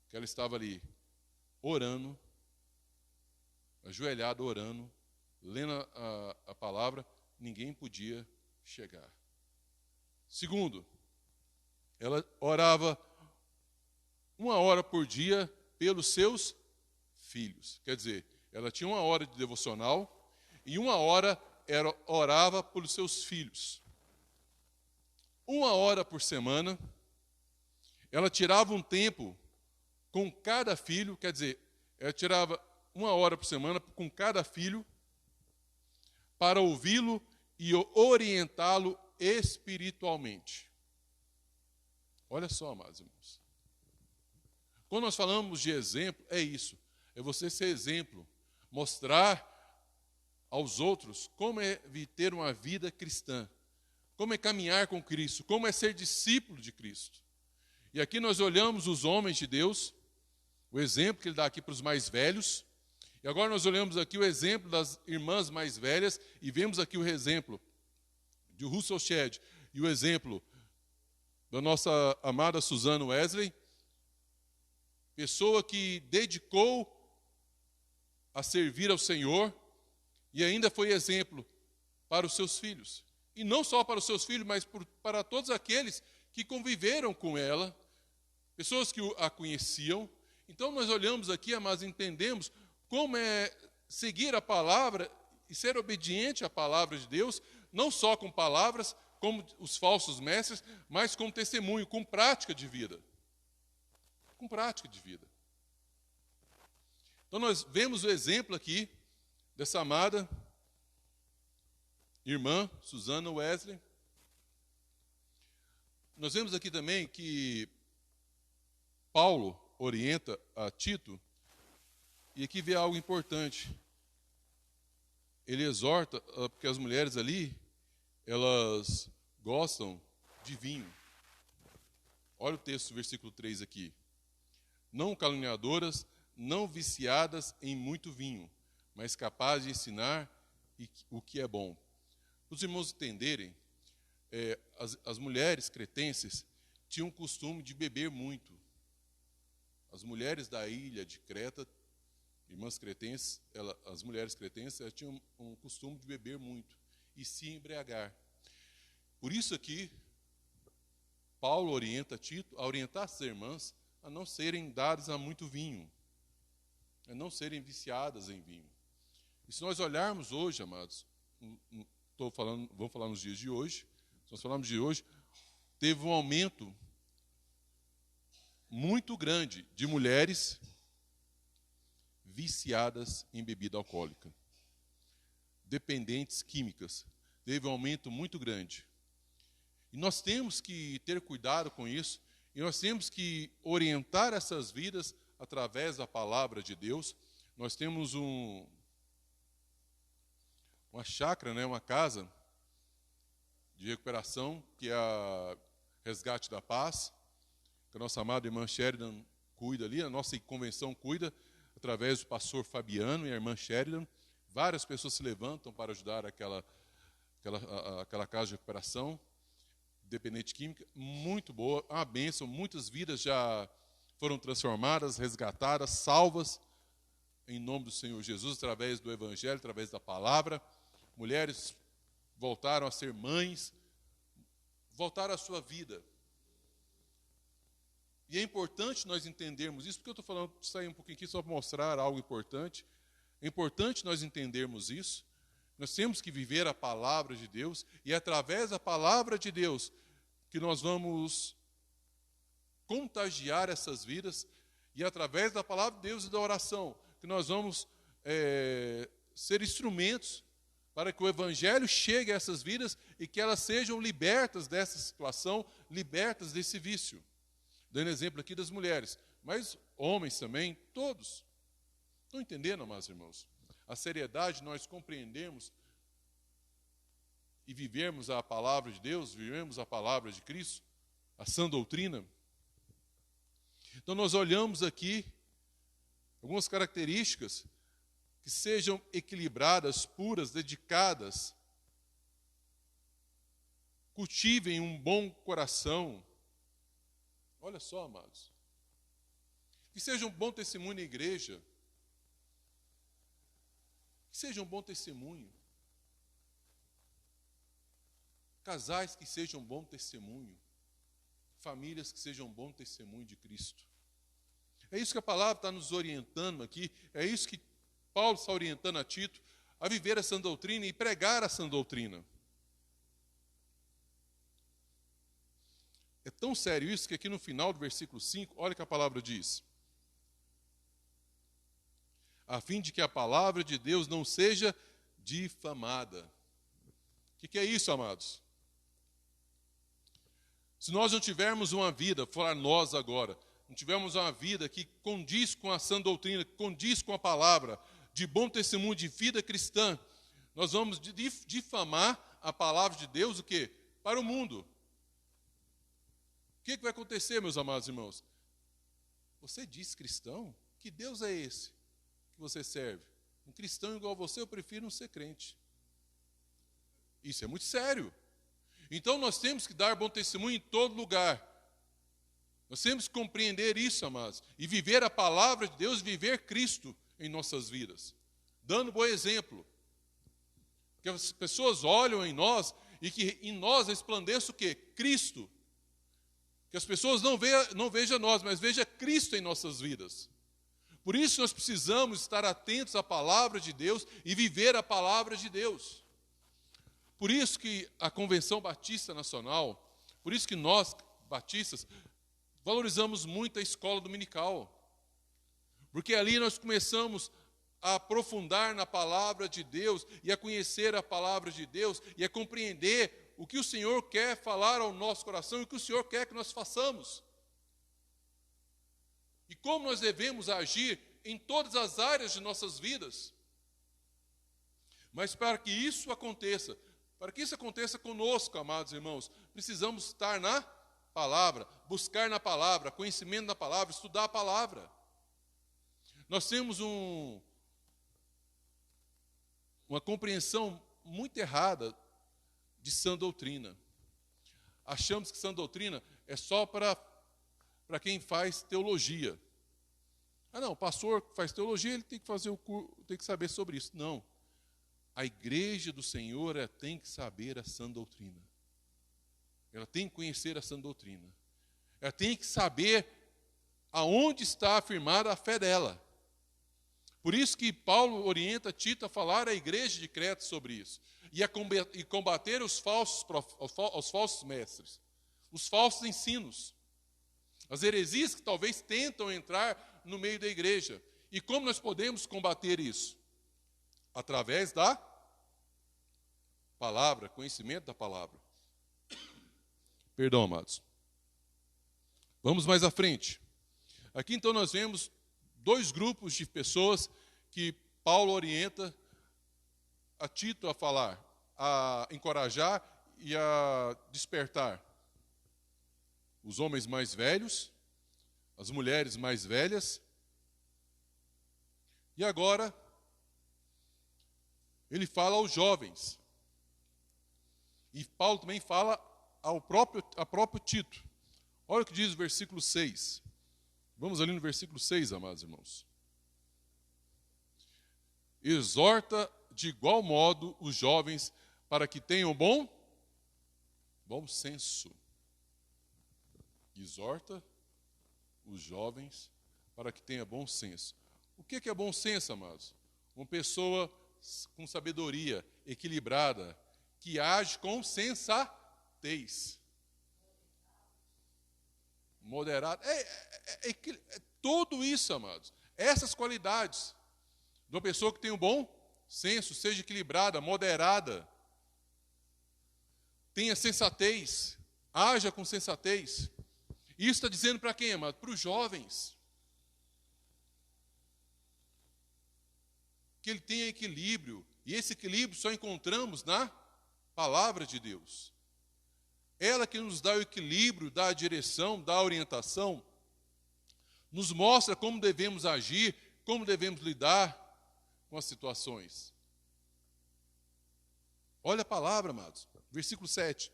que ela estava ali orando, ajoelhada orando, lendo a palavra, ninguém podia chegar. Segundo, ela orava uma hora por dia pelos seus filhos. Quer dizer, ela tinha uma hora de devocional e uma hora orava pelos seus filhos. Uma hora por semana, ela tirava um tempo com cada filho, quer dizer, ela tirava uma hora por semana com cada filho para ouvi-lo e orientá-lo espiritualmente. Olha só, amados irmãos. Quando nós falamos de exemplo, é isso. É você ser exemplo. Mostrar aos outros como é ter uma vida cristã. Como é caminhar com Cristo. Como é ser discípulo de Cristo. E aqui nós olhamos os homens de Deus, o exemplo que ele dá aqui para os mais velhos. E agora nós olhamos aqui o exemplo das irmãs mais velhas e vemos aqui o exemplo de Russell Shedd e o exemplo da nossa amada Susana Wesley, pessoa que dedicou a servir ao Senhor e ainda foi exemplo para os seus filhos. E não só para os seus filhos, mas para todos aqueles que conviveram com ela, pessoas que a conheciam. Então nós olhamos aqui, mas entendemos como é seguir a palavra e ser obediente à palavra de Deus, não só com palavras, como os falsos mestres, mas com testemunho, com prática de vida. Com prática de vida. Então nós vemos o exemplo aqui dessa amada irmã, Susana Wesley. Nós vemos aqui também que Paulo orienta a Tito, e aqui vê algo importante. Ele exorta, porque as mulheres ali, elas gostam de vinho. Olha o texto, versículo 3 aqui. Não caluniadoras, não viciadas em muito vinho, mas capazes de ensinar o que é bom. Para os irmãos entenderem, as mulheres cretenses tinham o costume de beber muito. As mulheres da ilha de Creta irmãs cretenses, as mulheres cretenses, elas tinham um costume de beber muito e se embriagar. Por isso aqui, Paulo orienta Tito a orientar as irmãs a não serem dadas a muito vinho, a não serem viciadas em vinho. E se nós olharmos hoje, amados, vamos falar nos dias de hoje, se nós falarmos de hoje, teve um aumento muito grande de mulheres viciadas em bebida alcoólica, dependentes químicas. Teve um aumento muito grande. E nós temos que ter cuidado com isso, e nós temos que orientar essas vidas através da palavra de Deus. Nós temos uma chácara, uma casa de recuperação, que é a Resgate da Paz, que a nossa amada irmã Sheridan cuida ali, a nossa convenção cuida, através do pastor Fabiano e a irmã Sheridan. Várias pessoas se levantam para ajudar aquela casa de recuperação, dependente química, muito boa, uma bênção. Muitas vidas já foram transformadas, resgatadas, salvas, em nome do Senhor Jesus, através do Evangelho, através da palavra. Mulheres voltaram a ser mães, voltaram à sua vida. E é importante nós entendermos isso, porque eu estou falando, sair um pouquinho aqui só para mostrar algo importante. É importante nós entendermos isso. Nós temos que viver a palavra de Deus, e é através da palavra de Deus que nós vamos contagiar essas vidas, e é através da palavra de Deus e da oração que nós vamos ser instrumentos para que o Evangelho chegue a essas vidas e que elas sejam libertas dessa situação, libertas desse vício. Dando exemplo aqui das mulheres, mas homens também, todos. Estão entendendo, amados irmãos? A seriedade de nós compreendermos e vivermos a palavra de Deus, vivemos a palavra de Cristo, a sã doutrina. Então nós olhamos aqui algumas características que sejam equilibradas, puras, dedicadas, cultivem um bom coração. Olha só, amados, que seja um bom testemunho na igreja, que seja um bom testemunho, casais que sejam um bom testemunho, famílias que sejam um bom testemunho de Cristo. É isso que a palavra está nos orientando aqui, é isso que Paulo está orientando a Tito, a viver a sã doutrina e pregar a sã doutrina. É tão sério isso que aqui no final do versículo 5, olha o que a palavra diz. A fim de que a palavra de Deus não seja difamada. O que é isso, amados? Se nós não tivermos uma vida, falar nós agora, não tivermos uma vida que condiz com a sã doutrina, que condiz com a palavra, de bom testemunho, de vida cristã, nós vamos difamar a palavra de Deus, o quê? Para o mundo. O que vai acontecer, meus amados irmãos? Você diz cristão? Que Deus é esse que você serve? Um cristão igual a você, eu prefiro não ser crente. Isso é muito sério. Então nós temos que dar bom testemunho em todo lugar. Nós temos que compreender isso, amados, e viver a palavra de Deus, viver Cristo em nossas vidas, dando bom exemplo. Que as pessoas olham em nós e que em nós resplandeça o quê? Cristo. Que as pessoas não vejam nós, mas vejam Cristo em nossas vidas. Por isso nós precisamos estar atentos à palavra de Deus e viver a palavra de Deus. Por isso que a Convenção Batista Nacional, por isso que nós, batistas, valorizamos muito a escola dominical. Porque ali nós começamos a aprofundar na palavra de Deus e a conhecer a palavra de Deus e a compreender o que o Senhor quer falar ao nosso coração e o que o Senhor quer que nós façamos. E como nós devemos agir em todas as áreas de nossas vidas. Mas para que isso aconteça conosco, amados irmãos, precisamos estar na palavra, buscar na palavra, conhecimento da palavra, estudar a palavra. Nós temos uma compreensão muito errada de sã doutrina. Achamos que sã doutrina é só para quem faz teologia. Ah, não, o pastor que faz teologia, ele tem que fazer o curso, tem que saber sobre isso. Não. A igreja do Senhor, ela tem que saber a sã doutrina. Ela tem que conhecer a sã doutrina. Ela tem que saber aonde está afirmada a fé dela. Por isso que Paulo orienta Tito a falar à igreja de Creta sobre isso. E combater os falsos mestres, os falsos ensinos, as heresias que talvez tentam entrar no meio da igreja. E como nós podemos combater isso? Através da palavra, conhecimento da palavra. Perdão, amados. Vamos mais à frente. Aqui então nós vemos 2 grupos de pessoas que Paulo orienta a Tito a falar, a encorajar e a despertar. Os homens mais velhos, as mulheres mais velhas. E agora, ele fala aos jovens. E Paulo também fala a próprio Tito. Olha o que diz o versículo 6. Vamos ali no versículo 6, amados irmãos. Exorta de igual modo os jovens para que tenham bom senso. Exorta os jovens para que tenham bom senso. O que é bom senso, amados? Uma pessoa com sabedoria, equilibrada, que age com sensatez. Moderado. Tudo isso, amados. Essas qualidades de uma pessoa que tem um bom senso, seja equilibrada, moderada, tenha sensatez, haja com sensatez. Isso está dizendo para quem, amado? Para os jovens. Que ele tenha equilíbrio. E esse equilíbrio só encontramos na palavra de Deus. Ela que nos dá o equilíbrio, dá a direção, dá a orientação, nos mostra como devemos agir, como devemos lidar com as situações. Olha a palavra, amados. Versículo 7.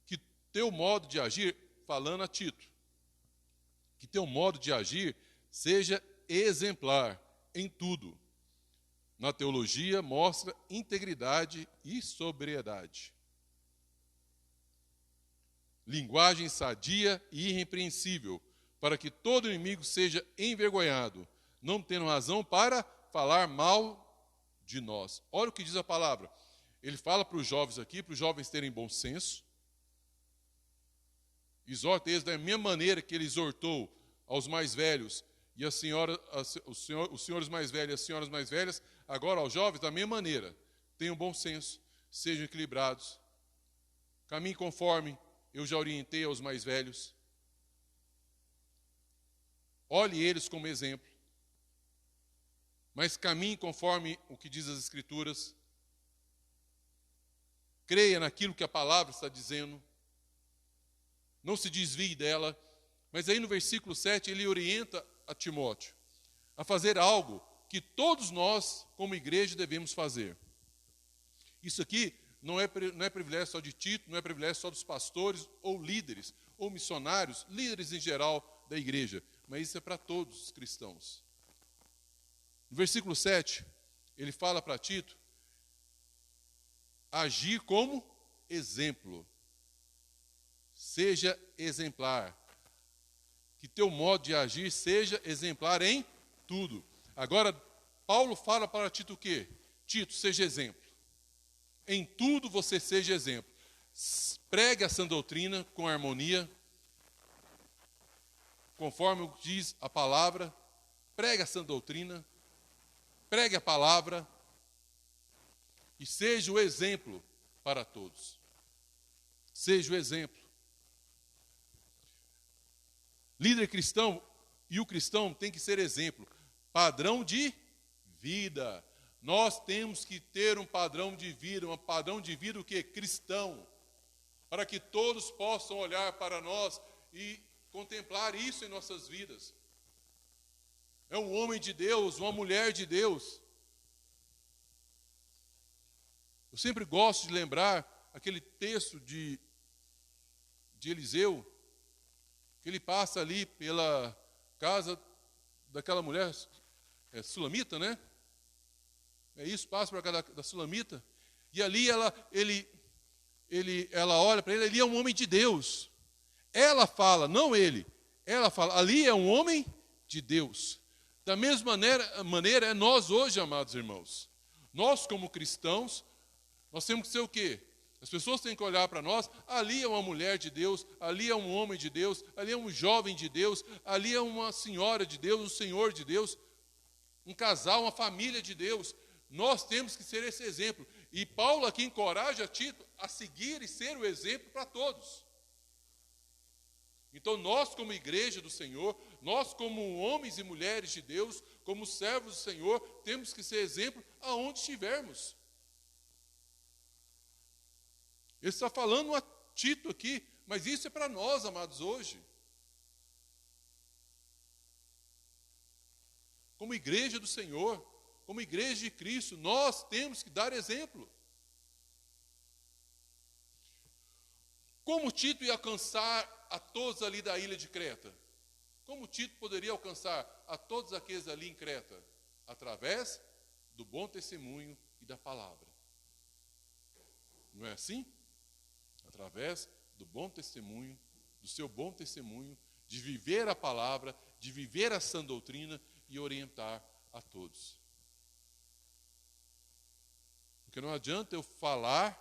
Que teu modo de agir, falando a Tito, que teu modo de agir seja exemplar em tudo. Na teologia mostra integridade e sobriedade. Linguagem sadia e irrepreensível, para que todo inimigo seja envergonhado, não tendo razão para falar mal de nós. Olha o que diz a palavra. Ele fala para os jovens aqui, para os jovens terem bom senso. Exorta eles da mesma maneira que ele exortou aos mais velhos e os senhores mais velhos e as senhoras mais velhas, agora aos jovens da mesma maneira. Tenham bom senso, sejam equilibrados, caminhem conforme eu já orientei aos mais velhos. Olhe eles como exemplo, mas caminhe conforme o que diz as Escrituras. Creia naquilo que a palavra está dizendo. Não se desvie dela. Mas aí no versículo 7 ele orienta a Timóteo a fazer algo que todos nós, como igreja, devemos fazer. Isso aqui não é privilégio só de Tito, não é privilégio só dos pastores ou líderes, ou missionários, líderes em geral da igreja, mas isso é para todos os cristãos. No versículo 7, ele fala para Tito agir como exemplo. Seja exemplar. Que teu modo de agir seja exemplar em tudo. Agora, Paulo fala para Tito o quê? Tito, seja exemplo. Em tudo você seja exemplo. Pregue a sã doutrina com harmonia, conforme diz a palavra. Pregue a sã doutrina, pregue a palavra e seja o exemplo para todos. Seja o exemplo. Líder cristão e o cristão tem que ser exemplo, padrão de vida. Nós temos que ter um padrão de vida, um padrão de vida o quê? Cristão, para que todos possam olhar para nós e contemplar isso em nossas vidas. É um homem de Deus, uma mulher de Deus. Eu sempre gosto de lembrar aquele texto de Eliseu, que ele passa ali pela casa daquela mulher sulamita, né? É isso, passa por cá da sulamita. E ali ela olha para ele é um homem de Deus. Ela fala, não ele, ela fala, ali é um homem de Deus. Da mesma maneira é nós hoje, amados irmãos. Nós, como cristãos, nós temos que ser o quê? As pessoas têm que olhar para nós, ali é uma mulher de Deus, ali é um homem de Deus, ali é um jovem de Deus, ali é uma senhora de Deus, um senhor de Deus, um casal, uma família de Deus. Nós temos que ser esse exemplo. E Paulo aqui encoraja Tito a seguir e ser o exemplo para todos. Então nós, como igreja do Senhor, nós como homens e mulheres de Deus, como servos do Senhor, temos que ser exemplo aonde estivermos. Ele está falando a Tito aqui, mas isso é para nós, amados, hoje. Como igreja do Senhor, como igreja de Cristo, nós temos que dar exemplo. Como Tito ia alcançar a todos ali da ilha de Creta? Como Tito poderia alcançar a todos aqueles ali em Creta? Através do bom testemunho e da palavra. Não é assim? Através do bom testemunho, do seu bom testemunho, de viver a palavra, de viver a sã doutrina e orientar a todos. Porque não adianta eu falar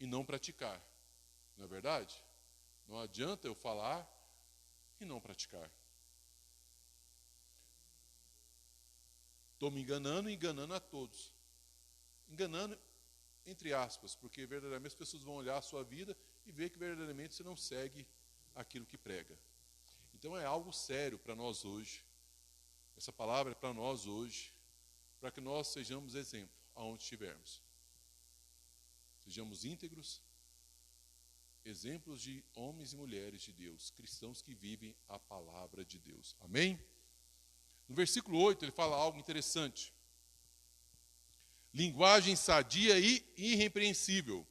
e não praticar. Não é verdade? Não adianta eu falar e não praticar. Estou me enganando e enganando a todos. Enganando, entre aspas, porque verdadeiramente as pessoas vão olhar a sua vida e ver que verdadeiramente você não segue aquilo que prega. Então é algo sério para nós hoje. Essa palavra é para nós hoje, para que nós sejamos exemplo aonde estivermos. Sejamos íntegros, exemplos de homens e mulheres de Deus, cristãos que vivem a palavra de Deus. Amém? No versículo 8 ele fala algo interessante. Linguagem sadia e irrepreensível,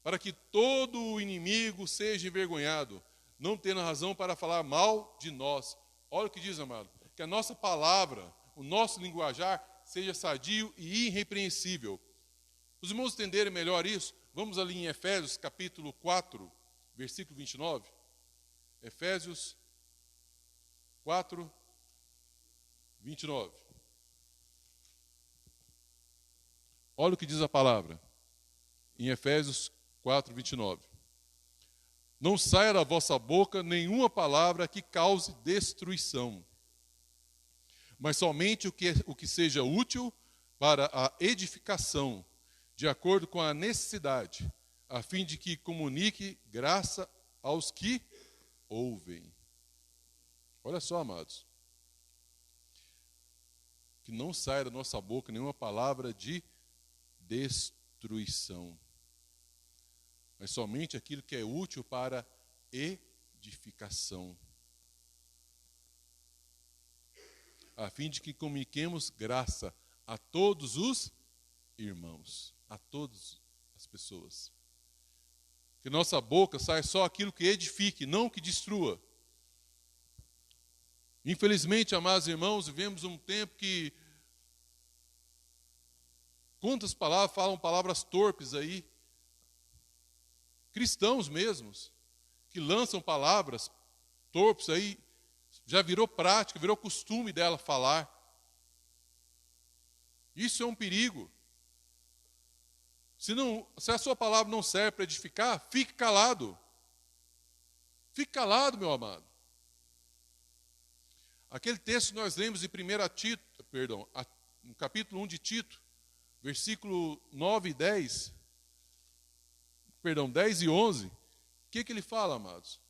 para que todo o inimigo seja envergonhado, não tendo razão para falar mal de nós. Olha o que diz, amado, que a nossa palavra, o nosso linguajar, seja sadio e irrepreensível. Os irmãos entenderem melhor isso, vamos ali em Efésios capítulo 4, versículo 29. Efésios 4, 29. Olha o que diz a palavra, em Efésios 4, 29. Não saia da vossa boca nenhuma palavra que cause destruição, mas somente o que seja útil para a edificação, de acordo com a necessidade, a fim de que comunique graça aos que ouvem. Olha só, amados. Que não saia da nossa boca nenhuma palavra de destruição, mas somente aquilo que é útil para edificação, a fim de que comuniquemos graça a todos os irmãos, a todas as pessoas. Que nossa boca saia só aquilo que edifique, não que destrua. Infelizmente, amados irmãos, vivemos um tempo que quantas palavras falam palavras torpes aí, cristãos mesmos, que lançam palavras torpes aí, já virou prática, virou costume dela falar. Isso é um perigo. Se a sua palavra não serve para edificar, fique calado. Fique calado, meu amado. Aquele texto que nós lemos em no capítulo 1 de Tito, versículo 9 e 10, 10 e 11, o que ele fala, amados?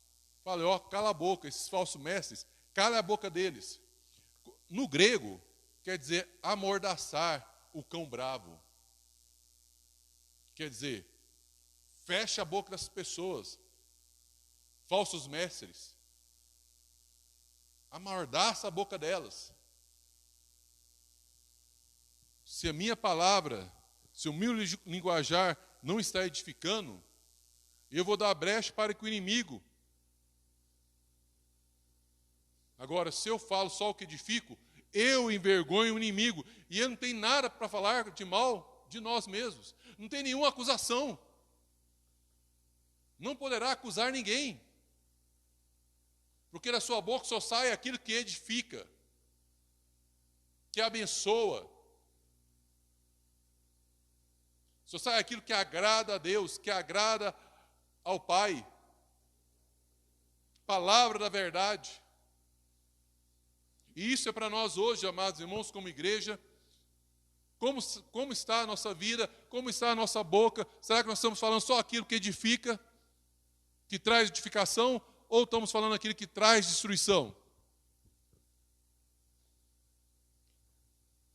Fala, cala a boca, esses falsos mestres, cala a boca deles. No grego, quer dizer amordaçar o cão bravo. Quer dizer, fecha a boca das pessoas, falsos mestres. Amordaça a boca delas. Se a minha palavra, se o meu linguajar não está edificando, eu vou dar brecha para que o inimigo, Agora, se eu falo só o que edifico, eu envergonho o inimigo. E ele não tem nada para falar de mal de nós mesmos. Não tem nenhuma acusação. Não poderá acusar ninguém. Porque da sua boca só sai aquilo que edifica, que abençoa. Só sai aquilo que agrada a Deus, que agrada ao Pai. Palavra da verdade. E isso é para nós hoje, amados irmãos, como igreja. Como está a nossa vida? Como está a nossa boca? Será que nós estamos falando só aquilo que edifica, que traz edificação? Ou estamos falando aquilo que traz destruição?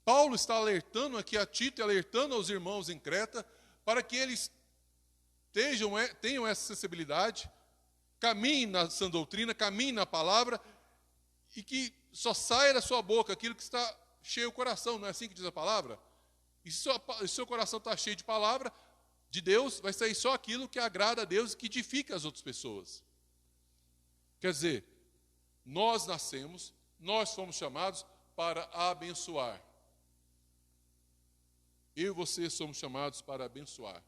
Paulo está alertando aqui a Tito e alertando aos irmãos em Creta para que eles tenham essa sensibilidade, caminhem na sã doutrina, caminhem na palavra e que só saia da sua boca aquilo que está cheio o coração, não é assim que diz a palavra? E se o seu coração está cheio de palavra de Deus, vai sair só aquilo que agrada a Deus e que edifica as outras pessoas. Quer dizer, nós nascemos, nós fomos chamados para abençoar. Eu e você somos chamados para abençoar.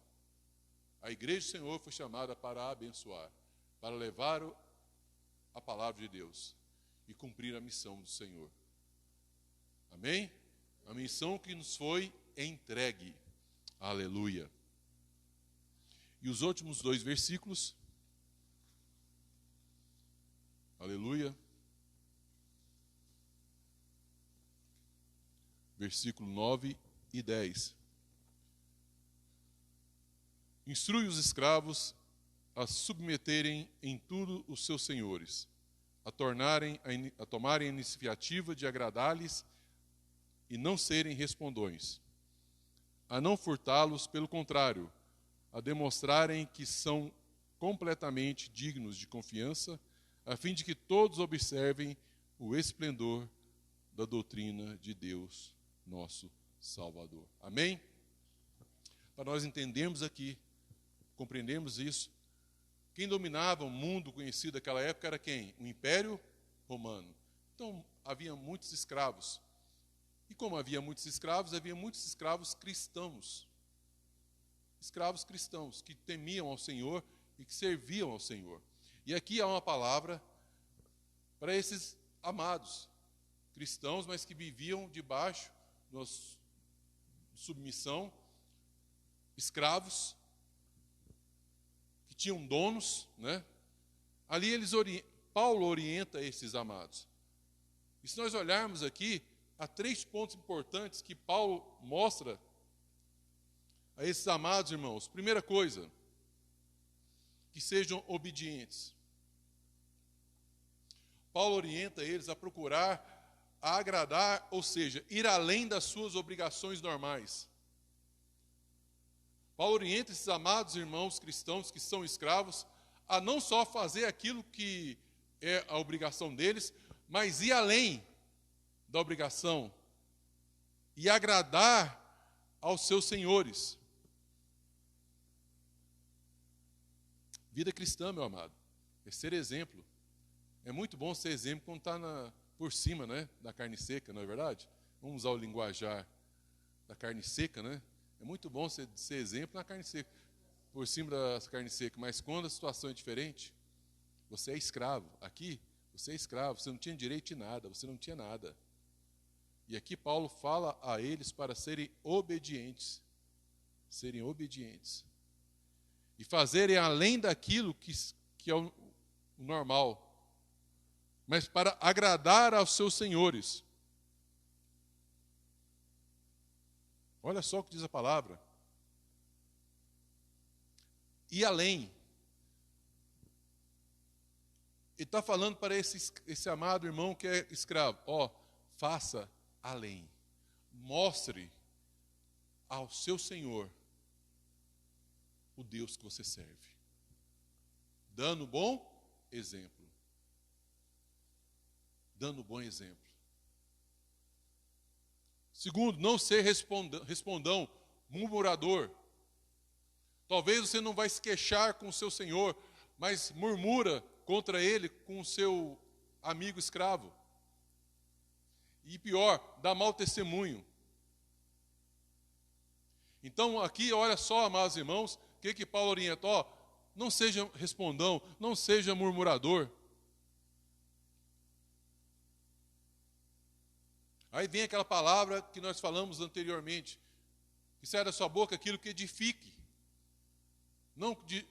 A igreja do Senhor foi chamada para abençoar, para levar a palavra de Deus e cumprir a missão do Senhor. Amém? A missão que nos foi entregue. Aleluia. E os últimos 2 versículos. Aleluia. Versículo 9 e 10. Instrui os escravos a submeterem em tudo os seus senhores, a tomarem a iniciativa de agradar-lhes e não serem respondões, a não furtá-los, pelo contrário, a demonstrarem que são completamente dignos de confiança, a fim de que todos observem o esplendor da doutrina de Deus, nosso Salvador. Amém? Para nós entendermos aqui, compreendemos isso, quem dominava o mundo conhecido naquela época era quem? O Império Romano. Então, havia muitos escravos. E como havia muitos escravos cristãos. Escravos cristãos que temiam ao Senhor e que serviam ao Senhor. E aqui há uma palavra para esses amados cristãos, mas que viviam debaixo da submissão, escravos, que tinham donos, né? Ali Paulo orienta esses amados. E se nós olharmos aqui, há 3 pontos importantes que Paulo mostra a esses amados irmãos. Primeira coisa, que sejam obedientes. Paulo orienta eles a procurar a agradar, ou seja, ir além das suas obrigações normais. Paulo orienta esses amados irmãos cristãos que são escravos a não só fazer aquilo que é a obrigação deles, mas ir além da obrigação e agradar aos seus senhores. Vida cristã, meu amado, é ser exemplo. É muito bom ser exemplo quando está por cima, né, da carne seca, não é verdade? Vamos usar o linguajar da carne seca, né? É muito bom ser exemplo na carne seca, por cima da carne seca, mas quando a situação é diferente, você é escravo. Aqui, você é escravo, você não tinha direito de nada, você não tinha nada. E aqui Paulo fala a eles para serem obedientes. Serem obedientes. E fazerem além daquilo que é o normal. Mas para agradar aos seus senhores. Olha só o que diz a palavra. E além. Ele está falando para esse amado irmão que é escravo. Faça além. Mostre ao seu Senhor o Deus que você serve. Dando bom exemplo. Dando bom exemplo. Segundo, não ser respondão, murmurador. Talvez você não vai se queixar com o seu senhor, mas murmura contra ele com o seu amigo escravo. E pior, dá mau testemunho. Então aqui, olha só, amados irmãos, o que Paulo orienta? Não seja respondão, não seja murmurador. Aí vem aquela palavra que nós falamos anteriormente, que sai da sua boca aquilo que edifique.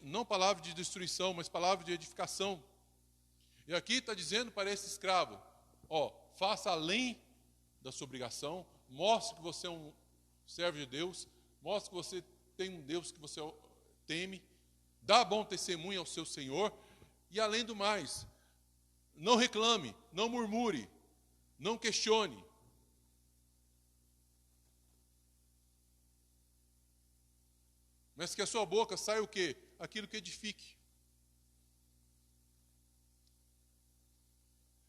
Não palavra de destruição, mas palavra de edificação. E aqui está dizendo para esse escravo, faça além da sua obrigação, mostre que você é um servo de Deus, mostre que você tem um Deus que você teme, dá bom testemunho ao seu Senhor, e além do mais, não reclame, não murmure, não questione. Mas que a sua boca saia o quê? Aquilo que edifique.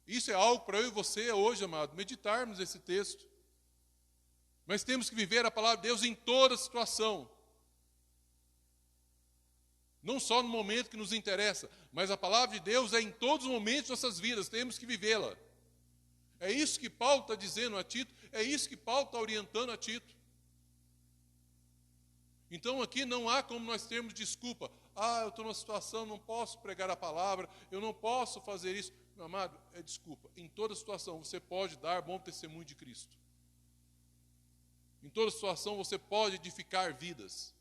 Isso é algo para eu e você hoje, amado, meditarmos esse texto. Mas temos que viver a palavra de Deus em toda situação. Não só no momento que nos interessa, mas a palavra de Deus é em todos os momentos de nossas vidas, temos que vivê-la. É isso que Paulo está dizendo a Tito, é isso que Paulo está orientando a Tito. Então aqui não há como nós termos desculpa. Eu estou numa situação, não posso pregar a palavra, eu não posso fazer isso. Meu amado, é desculpa. Em toda situação você pode dar bom testemunho de Cristo. Em toda situação você pode edificar vidas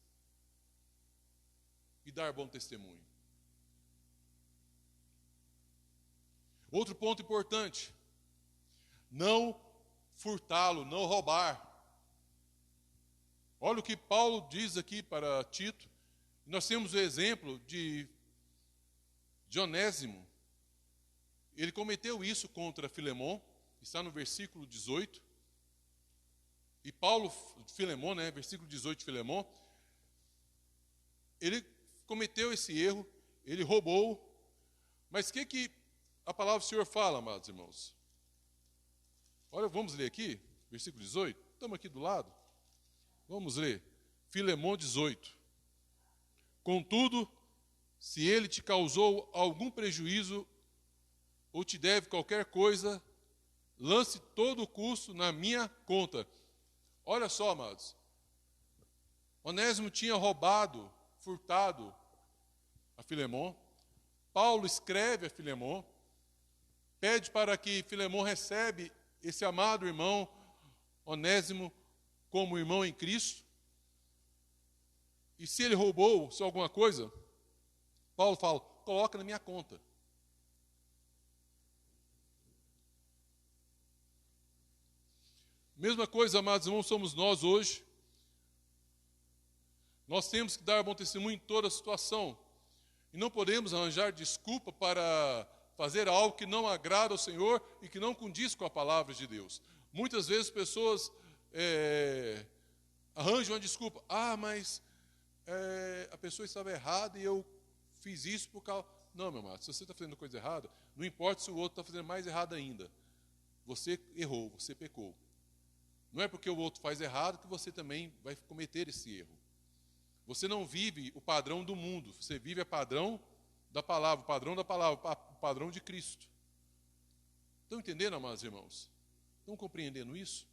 e dar bom testemunho. Outro ponto importante, não furtá-lo, não roubar. Olha o que Paulo diz aqui para Tito. Nós temos o exemplo de Onésimo. Ele cometeu isso contra Filemon, está no versículo 18. E Paulo, Filemon, versículo 18 de Filemon, ele cometeu esse erro, ele roubou. Mas o que a palavra do Senhor fala, amados irmãos? Olha, vamos ler aqui, versículo 18. Estamos aqui do lado. Vamos ler. Filemon 18. Contudo, se ele te causou algum prejuízo ou te deve qualquer coisa, lance todo o custo na minha conta. Olha só, amados. Onésimo tinha roubado, furtado a Filemon. Paulo escreve a Filemon, pede para que Filemon recebe esse amado irmão Onésimo como irmão em Cristo. E se ele roubou, se alguma coisa, Paulo fala, coloca na minha conta. Mesma coisa, amados irmãos, somos nós hoje. Nós temos que dar bom testemunho em toda situação. E não podemos arranjar desculpa para fazer algo que não agrada ao Senhor e que não condiz com a palavra de Deus. Muitas vezes pessoas arranjam uma desculpa. Mas a pessoa estava errada e eu fiz isso por causa... Não, meu amado, se você está fazendo coisa errada, não importa se o outro está fazendo mais errado ainda. Você errou, você pecou. Não é porque o outro faz errado que você também vai cometer esse erro. Você não vive o padrão do mundo, você vive o padrão da palavra, o padrão de Cristo. Estão entendendo, amados irmãos? Estão compreendendo isso?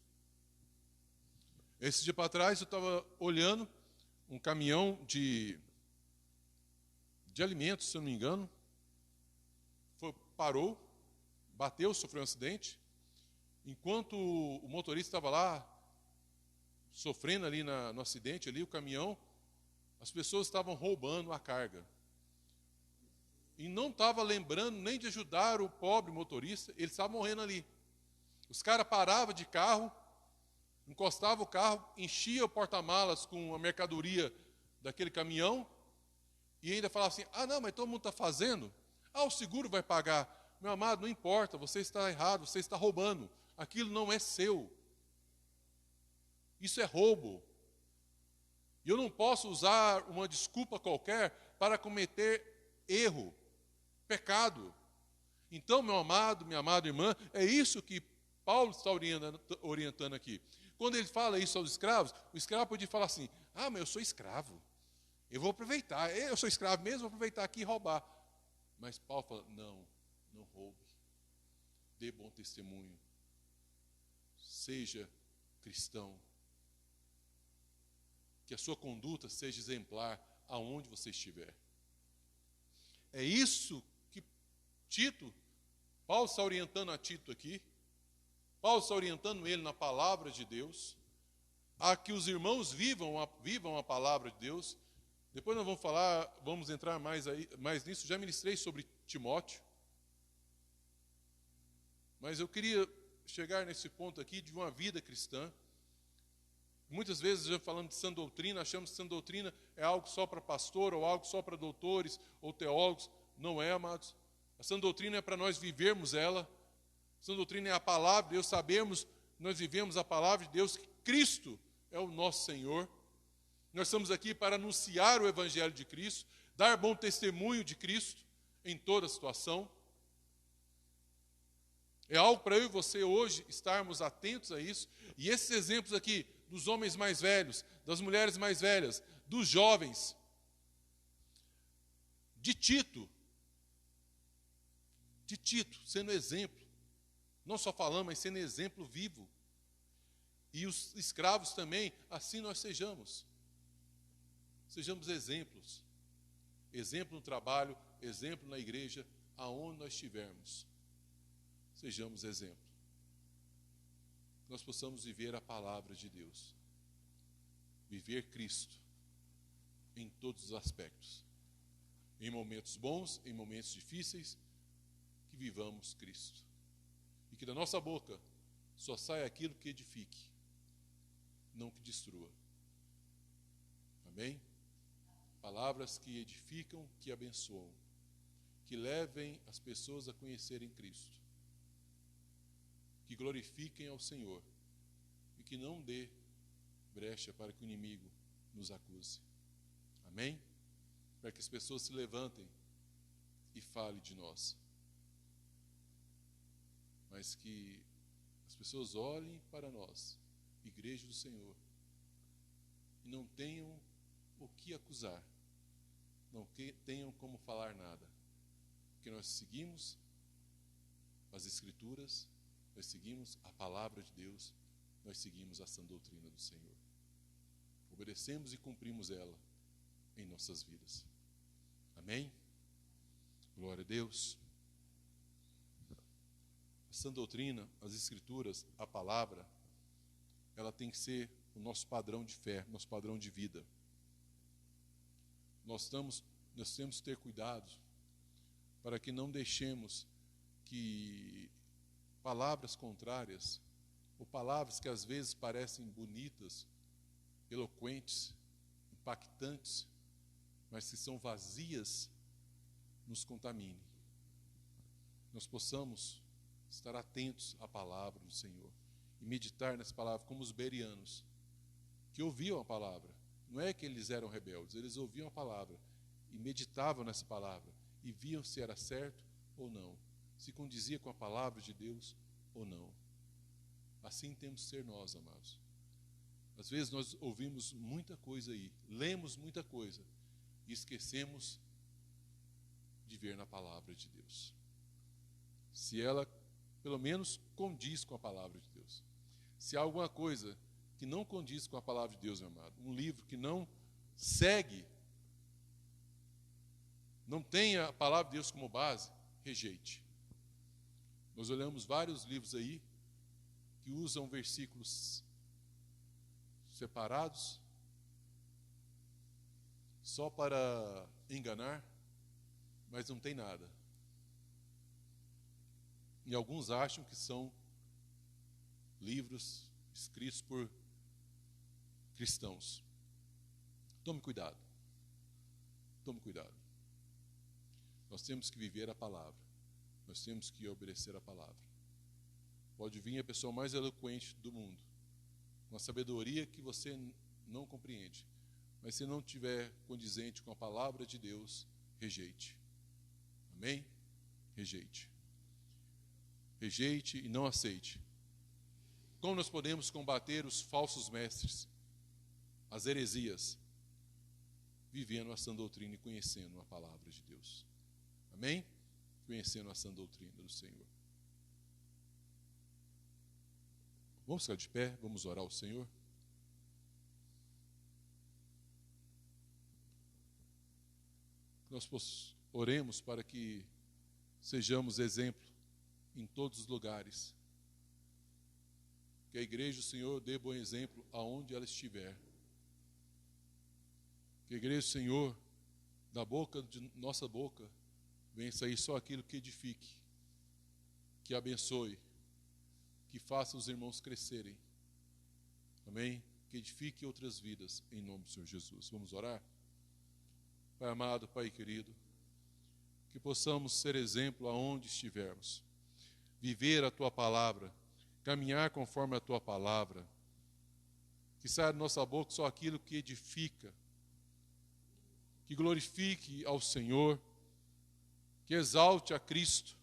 Esse dia para trás eu estava olhando um caminhão de alimentos, se eu não me engano, parou, bateu, sofreu um acidente. Enquanto o motorista estava lá, sofrendo ali no acidente, ali, o caminhão, as pessoas estavam roubando a carga. E não estava lembrando nem de ajudar o pobre motorista, ele estava morrendo ali. Os caras paravam de carro, encostavam o carro, enchiam o porta-malas com a mercadoria daquele caminhão, e ainda falavam assim, não, mas todo mundo está fazendo, o seguro vai pagar. Meu amado, não importa, você está errado, você está roubando. Aquilo não é seu. Isso é roubo. E eu não posso usar uma desculpa qualquer para cometer erro, pecado. Então, meu amado, minha amada irmã, é isso que Paulo está orientando aqui. Quando ele fala isso aos escravos, o escravo pode falar assim, mas eu sou escravo. Eu vou aproveitar, eu sou escravo mesmo, vou aproveitar aqui e roubar. Mas Paulo fala, não roube. Dê bom testemunho. seja cristão. Que a sua conduta seja exemplar aonde você estiver. É isso que Paulo está orientando a Tito aqui. Paulo está orientando ele na palavra de Deus, a que os irmãos vivam a palavra de Deus. Depois nós vamos entrar mais nisso. Já ministrei sobre Timóteo. Mas eu queria chegar nesse ponto aqui de uma vida cristã. Muitas vezes, já falando de sã doutrina, achamos que sã doutrina é algo só para pastor, ou algo só para doutores, ou teólogos. Não é, amados. A sã doutrina é para nós vivermos ela. A sã doutrina é a palavra de Deus, sabemos, nós vivemos a palavra de Deus, que Cristo é o nosso Senhor. Nós estamos aqui para anunciar o Evangelho de Cristo, dar bom testemunho de Cristo em toda situação. É algo para eu e você hoje estarmos atentos a isso. E esses exemplos aqui, dos homens mais velhos, das mulheres mais velhas, dos jovens, de Tito, sendo exemplo, não só falando, mas sendo exemplo vivo. E os escravos também, assim nós sejamos exemplos, exemplo no trabalho, exemplo na igreja, aonde nós estivermos, sejamos exemplo. Nós possamos viver a palavra de Deus, viver Cristo em todos os aspectos, em momentos bons, em momentos difíceis, que vivamos Cristo, e que da nossa boca só saia aquilo que edifique, não que destrua. Amém? Palavras que edificam, que abençoam, que levem as pessoas a conhecerem Cristo, que glorifiquem ao Senhor e que não dê brecha para que o inimigo nos acuse. Amém? Para que as pessoas se levantem e falem de nós. Mas que as pessoas olhem para nós, igreja do Senhor, e não tenham o que acusar, não tenham como falar nada, porque nós seguimos as Escrituras, nós seguimos a palavra de Deus, nós seguimos a sã doutrina do Senhor. Obedecemos e cumprimos ela em nossas vidas. Amém? Glória a Deus. A sã doutrina, as Escrituras, a palavra, ela tem que ser o nosso padrão de fé, nosso padrão de vida. Nós temos que ter cuidado para que não deixemos que palavras contrárias, ou palavras que às vezes parecem bonitas, eloquentes, impactantes, mas que são vazias, nos contamine. Nós possamos estar atentos à palavra do Senhor e meditar nessa palavra, como os bereanos, que ouviam a palavra. Não é que eles eram rebeldes, eles ouviam a palavra e meditavam nessa palavra e viam se era certo ou não, se condizia com a palavra de Deus ou não. Assim temos que ser nós, amados. Às vezes nós ouvimos muita coisa aí, lemos muita coisa e esquecemos de ver na palavra de Deus. Se ela, pelo menos, condiz com a palavra de Deus. Se há alguma coisa que não condiz com a palavra de Deus, meu amado, um livro que não segue, não tenha a palavra de Deus como base, rejeite. Nós olhamos vários livros aí que usam versículos separados só para enganar, mas não tem nada. E alguns acham que são livros escritos por cristãos. Tome cuidado. Tome cuidado. Nós temos que viver a palavra. Nós temos que obedecer a palavra. Pode vir a pessoa mais eloquente do mundo, uma sabedoria que você não compreende, mas se não tiver condizente com a palavra de Deus, rejeite. Amém? Rejeite. Rejeite e não aceite. Como nós podemos combater os falsos mestres, as heresias, vivendo a sã doutrina e conhecendo a palavra de Deus. Amém? Conhecendo a sã doutrina do Senhor. Vamos ficar de pé, vamos orar ao Senhor. Nós oremos para que sejamos exemplo em todos os lugares. Que a igreja do Senhor dê bom exemplo aonde ela estiver. Que a igreja do Senhor, da boca de nossa boca, venha sair só aquilo que edifique, que abençoe, que faça os irmãos crescerem. Amém? Que edifique outras vidas, em nome do Senhor Jesus. Vamos orar? Pai amado, Pai querido, que possamos ser exemplo aonde estivermos, viver a Tua palavra, caminhar conforme a Tua palavra, que saia da nossa boca só aquilo que edifica, que glorifique ao Senhor, que exalte a Cristo,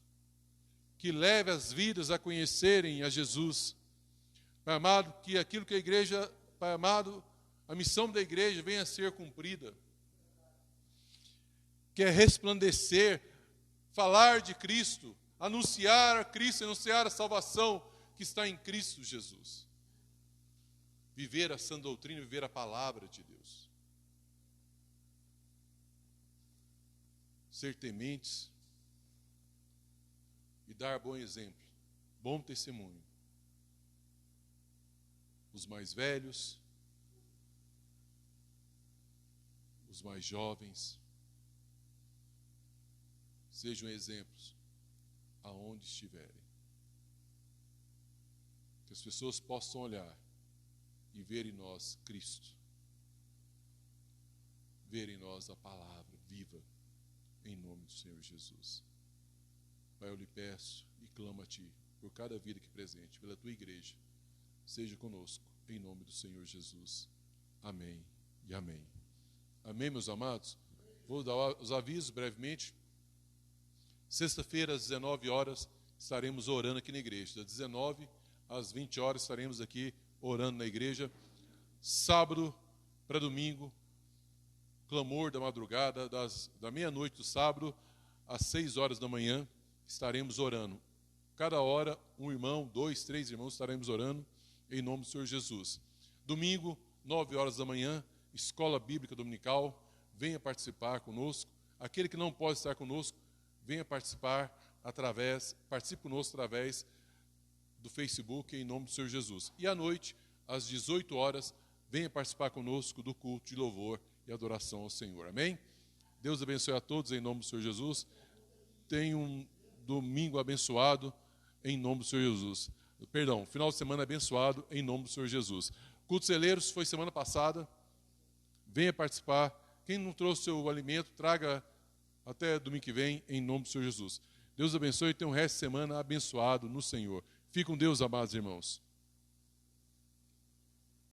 que leve as vidas a conhecerem a Jesus. Pai amado, que aquilo que a igreja, Pai amado, a missão da igreja venha a ser cumprida, que é resplandecer, falar de Cristo, anunciar a Cristo, anunciar a salvação que está em Cristo Jesus. Viver a sã doutrina, viver a palavra de Deus. Ser tementes e dar bom exemplo, bom testemunho. Os mais velhos, os mais jovens, sejam exemplos aonde estiverem. Que as pessoas possam olhar e ver em nós Cristo. Ver em nós a palavra viva, em nome do Senhor Jesus. Pai, eu lhe peço e clamo a Ti, por cada vida aqui presente, pela Tua igreja. Seja conosco, em nome do Senhor Jesus. Amém e amém. Amém, meus amados? Vou dar os avisos brevemente. Sexta-feira, às 19 horas, estaremos orando aqui na igreja. Das 19 às 20 horas, estaremos aqui orando na igreja. Sábado para domingo, clamor da madrugada, da meia-noite do sábado às 6 horas da manhã, estaremos orando. Cada hora, um irmão, 2, 3 irmãos, estaremos orando em nome do Senhor Jesus. Domingo, 9 horas da manhã, Escola Bíblica Dominical, venha participar conosco. Aquele que não pode estar conosco, venha participar participe conosco através do Facebook, em nome do Senhor Jesus. E à noite, às 18 horas, venha participar conosco do culto de louvor e adoração ao Senhor. Amém? Deus abençoe a todos em nome do Senhor Jesus. Tenha um domingo abençoado em nome do Senhor Jesus. Perdão, final de semana abençoado em nome do Senhor Jesus. Culto Celeiros foi semana passada. Venha participar. Quem não trouxe seu alimento, traga até domingo que vem, em nome do Senhor Jesus. Deus abençoe e tenha um resto de semana abençoado no Senhor. Fique com Deus, amados irmãos.